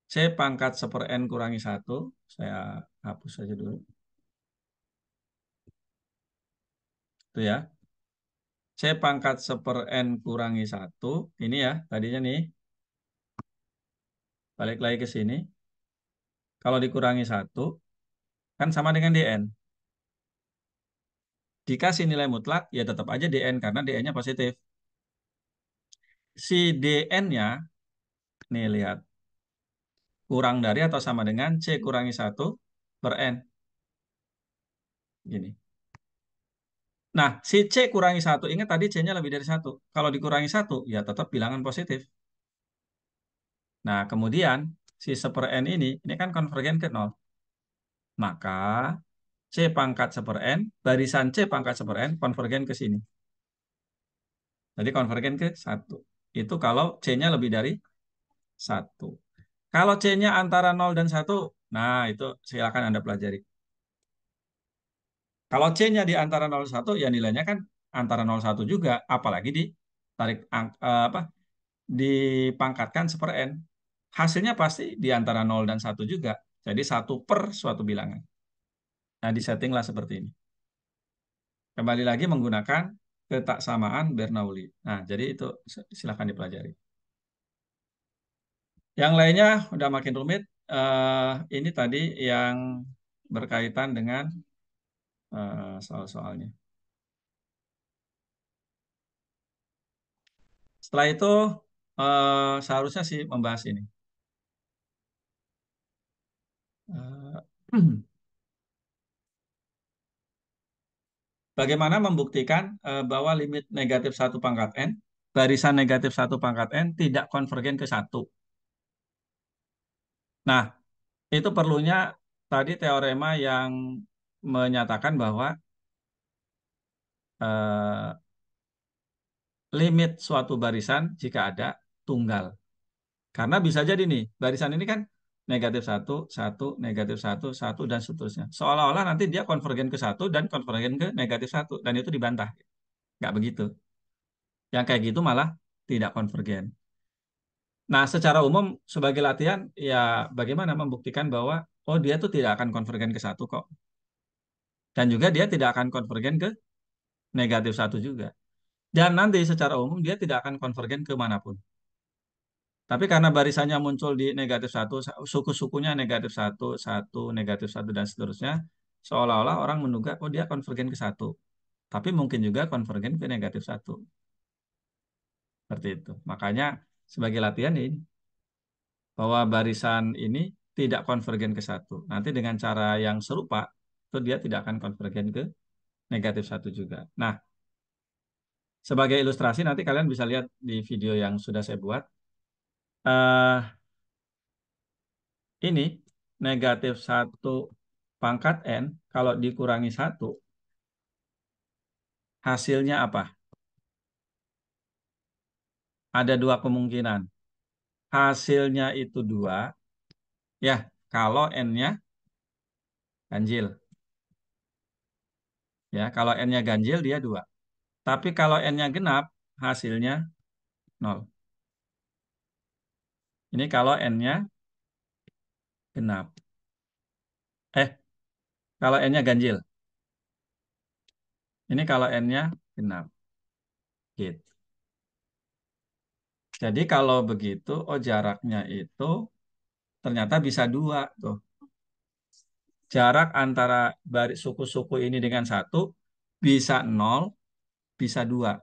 C pangkat 1 per N kurangi 1, saya hapus saja dulu. Itu ya. C pangkat 1 per N kurangi 1, ini ya, tadinya nih, balik lagi ke sini. Kalau dikurangi 1, kan sama dengan DN. Dikasih nilai mutlak, ya tetap aja DN, karena DN-nya positif. Si DN-nya, nih lihat, kurang dari atau sama dengan C kurangi 1 per N. Gini. Nah, si C kurangi 1, ingat tadi C-nya lebih dari 1. Kalau dikurangi 1, ya tetap bilangan positif. Nah, kemudian, si 1 per N ini kan konvergen ke 0. Maka, C pangkat 1 per N, barisan C pangkat 1 per N, konvergen ke sini. Jadi konvergen ke 1. Itu kalau C-nya lebih dari 1. Kalau C-nya antara 0 dan 1, nah itu silakan Anda pelajari. Kalau C-nya di antara 0 dan 1, ya nilainya kan antara 0 dan 1 juga, apalagi ditarik apa, dipangkatkan 1 per N. Hasilnya pasti di antara 0 dan 1 juga. Jadi 1 per suatu bilangan. Nah, disettinglah seperti ini. Kembali lagi menggunakan ketaksamaan Bernoulli. Nah, jadi itu silakan dipelajari. Yang lainnya udah makin rumit. Ini tadi yang berkaitan dengan soal-soalnya. Setelah itu seharusnya sih membahas ini. Eh, Bagaimana membuktikan bahwa limit negatif 1 pangkat N, barisan negatif 1 pangkat N tidak konvergen ke 1. Nah, itu perlunya tadi teorema yang menyatakan bahwa eh, limit suatu barisan jika ada tunggal. Karena bisa jadi nih, barisan ini kan negatif satu, satu, negatif satu, satu, dan seterusnya. Seolah-olah nanti dia konvergen ke satu dan konvergen ke negatif satu, dan itu dibantah. Nggak begitu. Yang kayak gitu malah tidak konvergen. Nah, secara umum sebagai latihan, ya bagaimana membuktikan bahwa, oh dia tuh tidak akan konvergen ke satu kok. Dan juga dia tidak akan konvergen ke negatif satu juga. Dan nanti secara umum dia tidak akan konvergen ke manapun. Tapi karena barisannya muncul di negatif satu, suku-sukunya negatif satu, satu, negatif satu, dan seterusnya, seolah-olah orang menduga, oh dia konvergen ke satu. Tapi mungkin juga konvergen ke negatif satu. Seperti itu. Makanya sebagai latihan ini, bahwa barisan ini tidak konvergen ke satu. Nanti dengan cara yang serupa, itu dia tidak akan konvergen ke negatif satu juga. Nah, sebagai ilustrasi nanti kalian bisa lihat di video yang sudah saya buat. eh Ini negatif satu pangkat N, kalau dikurangi satu, hasilnya apa? Ada dua kemungkinan. Hasilnya itu dua, ya kalau N-nya ganjil. Ya, kalau N-nya ganjil dia dua. Tapi kalau N-nya genap, hasilnya nol. Ini kalau N-nya genap. Eh, kalau N-nya ganjil. Ini kalau N-nya genap. Gitu. Jadi kalau begitu, oh jaraknya itu ternyata bisa dua tuh. Jarak antara suku-suku ini dengan satu bisa nol, bisa dua.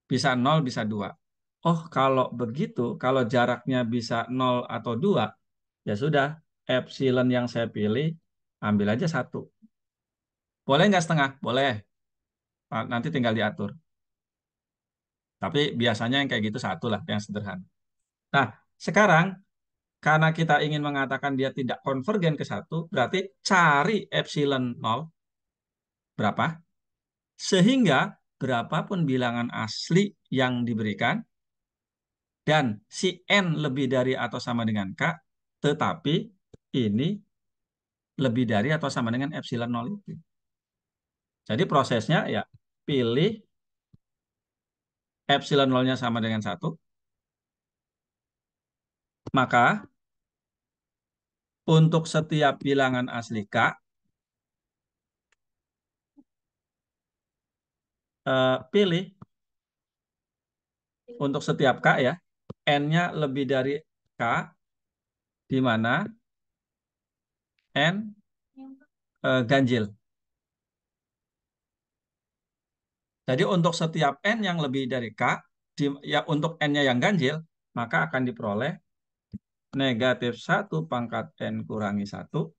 Bisa nol, bisa dua. Oh, kalau begitu, kalau jaraknya bisa nol atau dua, ya sudah, epsilon yang saya pilih, ambil aja satu. Boleh nggak setengah? Boleh. Nanti tinggal diatur. Tapi biasanya yang kayak gitu satu lah, yang sederhana. Nah, sekarang karena kita ingin mengatakan dia tidak konvergen ke satu, berarti cari epsilon nol berapa? Sehingga berapapun bilangan asli yang diberikan, dan si N lebih dari atau sama dengan K, tetapi ini lebih dari atau sama dengan epsilon nol itu. Jadi prosesnya ya pilih epsilon nolnya sama dengan satu, maka untuk setiap bilangan asli K, pilih untuk setiap K ya, N-nya lebih dari K, di mana N ganjil. Jadi untuk setiap N yang lebih dari K, ya untuk N-nya yang ganjil, maka akan diperoleh negatif satu pangkat N kurangi satu.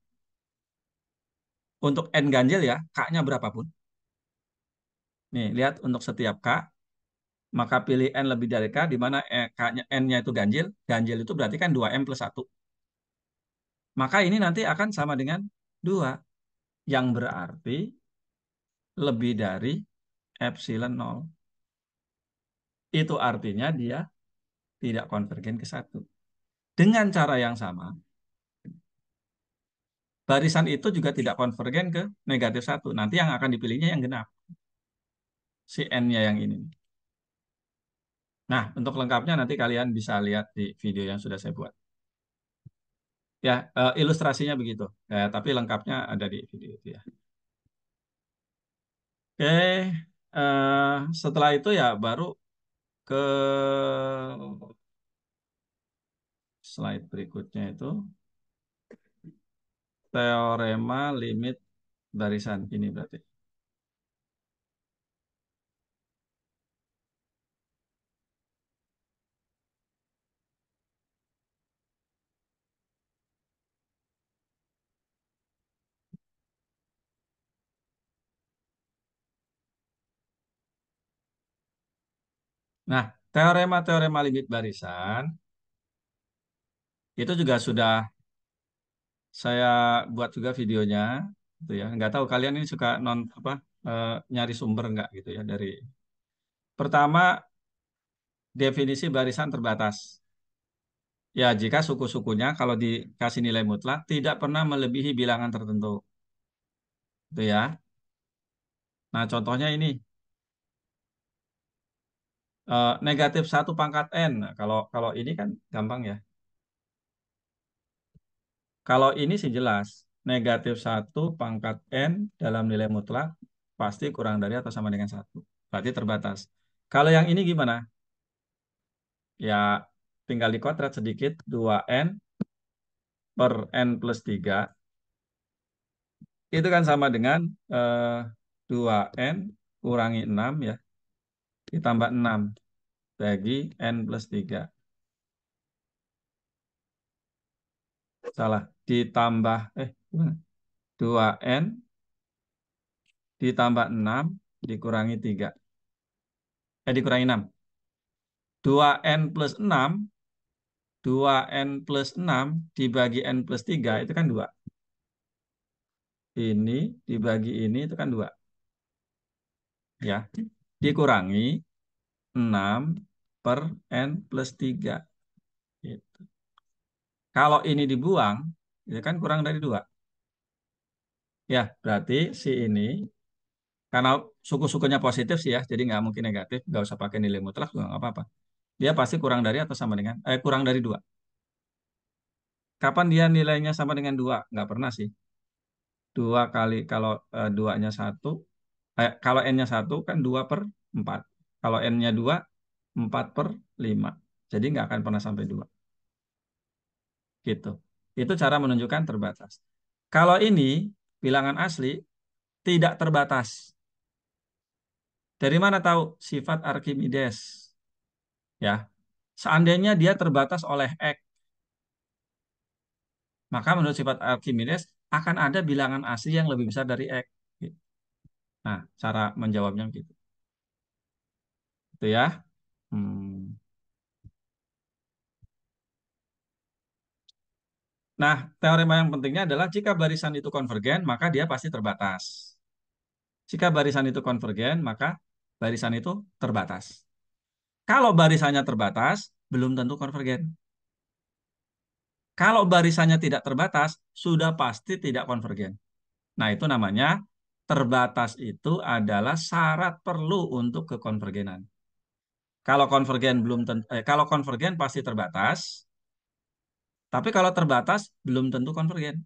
Untuk N ganjil ya, K-nya berapapun. Nih, lihat untuk setiap K, maka pilih N lebih dari K, di mana K-nya, N-nya itu ganjil. Ganjil itu berarti kan 2M plus 1. Maka ini nanti akan sama dengan 2, yang berarti lebih dari epsilon 0. Itu artinya dia tidak konvergen ke satu. Dengan cara yang sama, barisan itu juga tidak konvergen ke negatif satu. Nanti yang akan dipilihnya yang genap. Si N-nya yang ini. Nah, untuk lengkapnya nanti kalian bisa lihat di video yang sudah saya buat. Ya, ilustrasinya begitu. Tapi lengkapnya ada di video itu ya. Oke, setelah itu ya baru ke slide berikutnya itu teorema limit barisan ini berarti. Nah, teorema-teorema limit barisan itu juga sudah saya buat juga videonya, gitu ya. Nggak tahu kalian ini suka nyari sumber nggak gitu ya dari Pertama, definisi barisan terbatas. Ya, jika suku-sukunya kalau dikasih nilai mutlak tidak pernah melebihi bilangan tertentu. Itu ya. Nah, contohnya ini negatif 1 pangkat N. Nah, kalau kalau ini kan gampang ya. Kalau ini sih jelas. Negatif 1 pangkat N dalam nilai mutlak pasti kurang dari atau sama dengan 1. Berarti terbatas. Kalau yang ini gimana? Ya, tinggal dikuadrat sedikit. 2N per N plus 3. Itu kan sama dengan 2N kurangi 6 ya. Ditambah 6 bagi N plus 3. Salah. Ditambah, gimana? 2N ditambah 6 dikurangi 3. Dikurangi 6. 2N plus 6, 2N plus 6 dibagi N plus 3 itu kan 2. Ini dibagi ini itu kan 2. Ya. Dikurangi 6 per N plus 3. Gitu. Kalau ini dibuang, itu kan kurang dari 2. Ya, berarti si ini, karena suku-sukunya positif sih ya, jadi nggak mungkin negatif, nggak usah pakai nilai mutlak juga nggak apa-apa. Dia pasti kurang dari atau sama dengan, kurang dari 2. Kapan dia nilainya sama dengan 2? Nggak pernah sih. 2 kali, kalau 2-nya 1, kalau N-nya 1 kan 2 per 4. Kalau N-nya 2, 4 per 5. Jadi nggak akan pernah sampai 2. Gitu. Itu cara menunjukkan terbatas. Kalau ini, bilangan asli, tidak terbatas. Dari mana tahu? Sifat Archimedes. Ya, seandainya dia terbatas oleh X, maka menurut sifat Archimedes akan ada bilangan asli yang lebih besar dari X. Nah, cara menjawabnya gitu. Itu ya. Hmm. Nah, teorema yang pentingnya adalah jika barisan itu konvergen, maka dia pasti terbatas. Jika barisan itu konvergen, maka barisan itu terbatas. Kalau barisannya terbatas, belum tentu konvergen. Kalau barisannya tidak terbatas, sudah pasti tidak konvergen. Nah, itu namanya terbatas itu adalah syarat perlu untuk kekonvergenan. Kalau konvergen kalau konvergen pasti terbatas, tapi kalau terbatas belum tentu konvergen.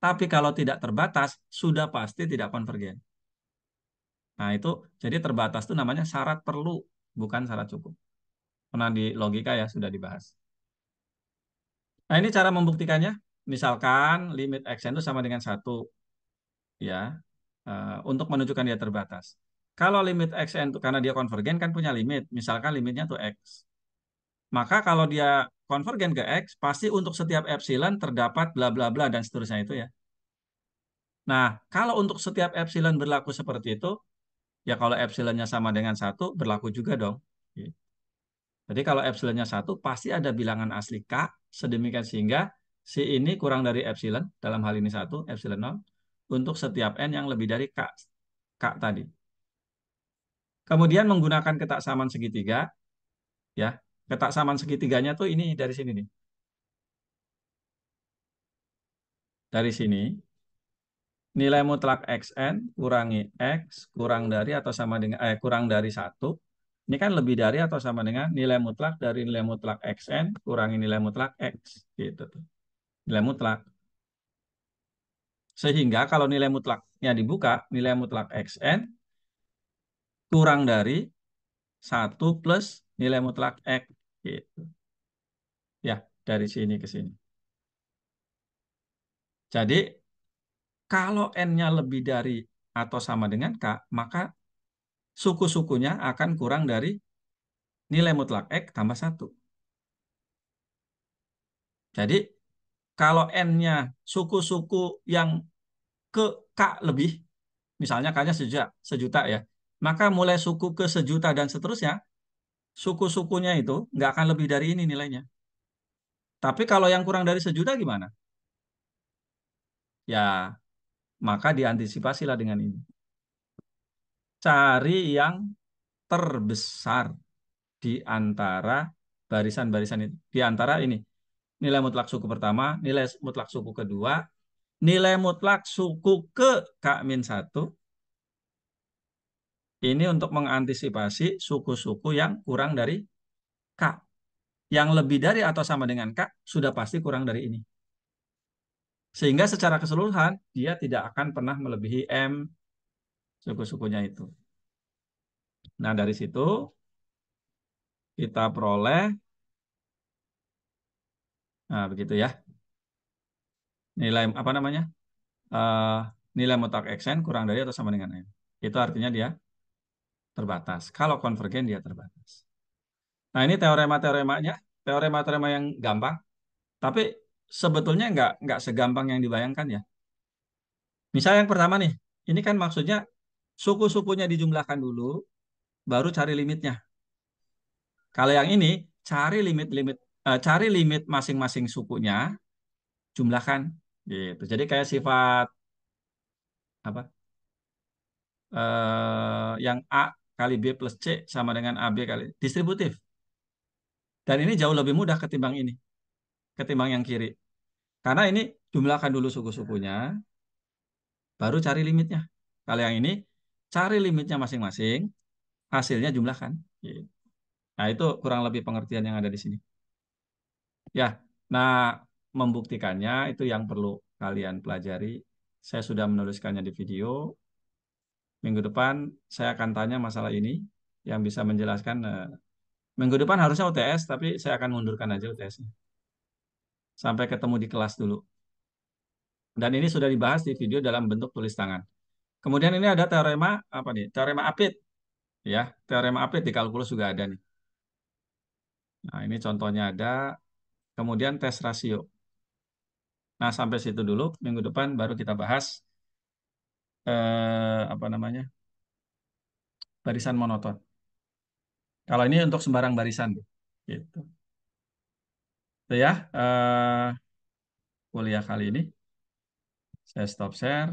Tapi kalau tidak terbatas sudah pasti tidak konvergen. Nah, itu jadi terbatas itu namanya syarat perlu, bukan syarat cukup. Pernah di logika ya sudah dibahas. Nah, ini cara membuktikannya. Misalkan limit x(n) itu sama dengan 1 ya. Untuk menunjukkan dia terbatas. Kalau limit x(n) itu karena dia konvergen kan punya limit. Misalkan limitnya tuh x. Maka kalau dia konvergen ke x, pasti untuk setiap epsilon terdapat bla bla bla dan seterusnya itu ya. Nah, kalau untuk setiap epsilon berlaku seperti itu, ya kalau epsilonnya sama dengan 1, berlaku juga dong. Jadi kalau epsilonnya 1, pasti ada bilangan asli K, sedemikian sehingga si ini kurang dari epsilon, dalam hal ini 1, epsilon 0, untuk setiap N yang lebih dari K, K tadi. Kemudian menggunakan ketaksamaan segitiga, ya, ketaksamaan segitiganya tuh ini dari sini nih. Dari sini, nilai mutlak xn kurangi x kurang dari atau sama dengan kurang dari 1. Ini kan lebih dari atau sama dengan nilai mutlak dari nilai mutlak xn kurangi nilai mutlak x gitu tuh. Nilai mutlak. Sehingga kalau nilai mutlaknya dibuka, nilai mutlak xn kurang dari 1 plus nilai mutlak x gitu. Ya, dari sini ke sini. Jadi kalau n-nya lebih dari atau sama dengan k, maka suku-sukunya akan kurang dari nilai mutlak X tambah 1. Jadi kalau N-nya suku-suku yang ke K lebih, misalnya K-nya sejuta ya, maka mulai suku ke sejuta dan seterusnya, suku-sukunya itu nggak akan lebih dari ini nilainya. Tapi kalau yang kurang dari sejuta gimana? Ya, maka diantisipasilah dengan ini. Cari yang terbesar di antara barisan-barisan itu. Di antara ini, nilai mutlak suku pertama, nilai mutlak suku kedua, nilai mutlak suku ke K-1. Ini untuk mengantisipasi suku-suku yang kurang dari K. Yang lebih dari atau sama dengan K sudah pasti kurang dari ini. Sehingga secara keseluruhan dia tidak akan pernah melebihi M suku-sukunya itu. Nah, dari situ kita peroleh, nah begitu ya, nilai apa namanya? Eh, nilai mutlak Xn kurang dari atau sama dengan M. Itu artinya dia terbatas. Kalau konvergen dia terbatas. Nah, ini teorema-teoremanya, teorema-teorema yang gampang, tapi sebetulnya nggak segampang yang dibayangkan ya. Misalnya yang pertama nih, ini kan maksudnya suku-sukunya dijumlahkan dulu, baru cari limitnya. Kalau yang ini, cari limit masing-masing sukunya, jumlahkan. Gitu. Jadi kayak sifat apa? Yang A kali B plus C sama dengan AB kali distributif. Dan ini jauh lebih mudah ketimbang ini, ketimbang yang kiri. Karena ini jumlahkan dulu suku-sukunya, baru cari limitnya. Kalau yang ini, cari limitnya masing-masing, hasilnya jumlahkan. Gitu. Nah, itu kurang lebih pengertian yang ada di sini. Ya, nah membuktikannya itu yang perlu kalian pelajari. Saya sudah menuliskannya di video. Minggu depan saya akan tanya masalah ini yang bisa menjelaskan. Minggu depan harusnya UTS, tapi saya akan mundurkan aja UTS-nya. Sampai ketemu di kelas dulu. Dan ini sudah dibahas di video dalam bentuk tulis tangan. Kemudian ini ada teorema apa nih? Teorema Apit. Ya, teorema Apit di kalkulus juga ada nih. Nah, ini contohnya ada. Kemudian tes rasio. Nah, sampai situ dulu. Minggu depan baru kita bahas apa namanya? Barisan monoton. Kalau ini untuk sembarang barisan gitu. Itu ya, kuliah kali ini saya stop share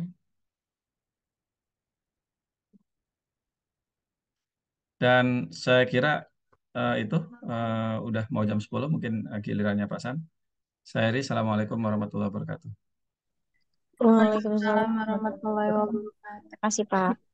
dan saya kira itu udah mau jam 10 mungkin gilirannya Pak San. Saya Heri, Assalamualaikum warahmatullahi wabarakatuh. Waalaikumsalam Waalaikumsalam warahmatullahi warahmatullahi wabarakatuh. wabarakatuh. Terima kasih, Pak.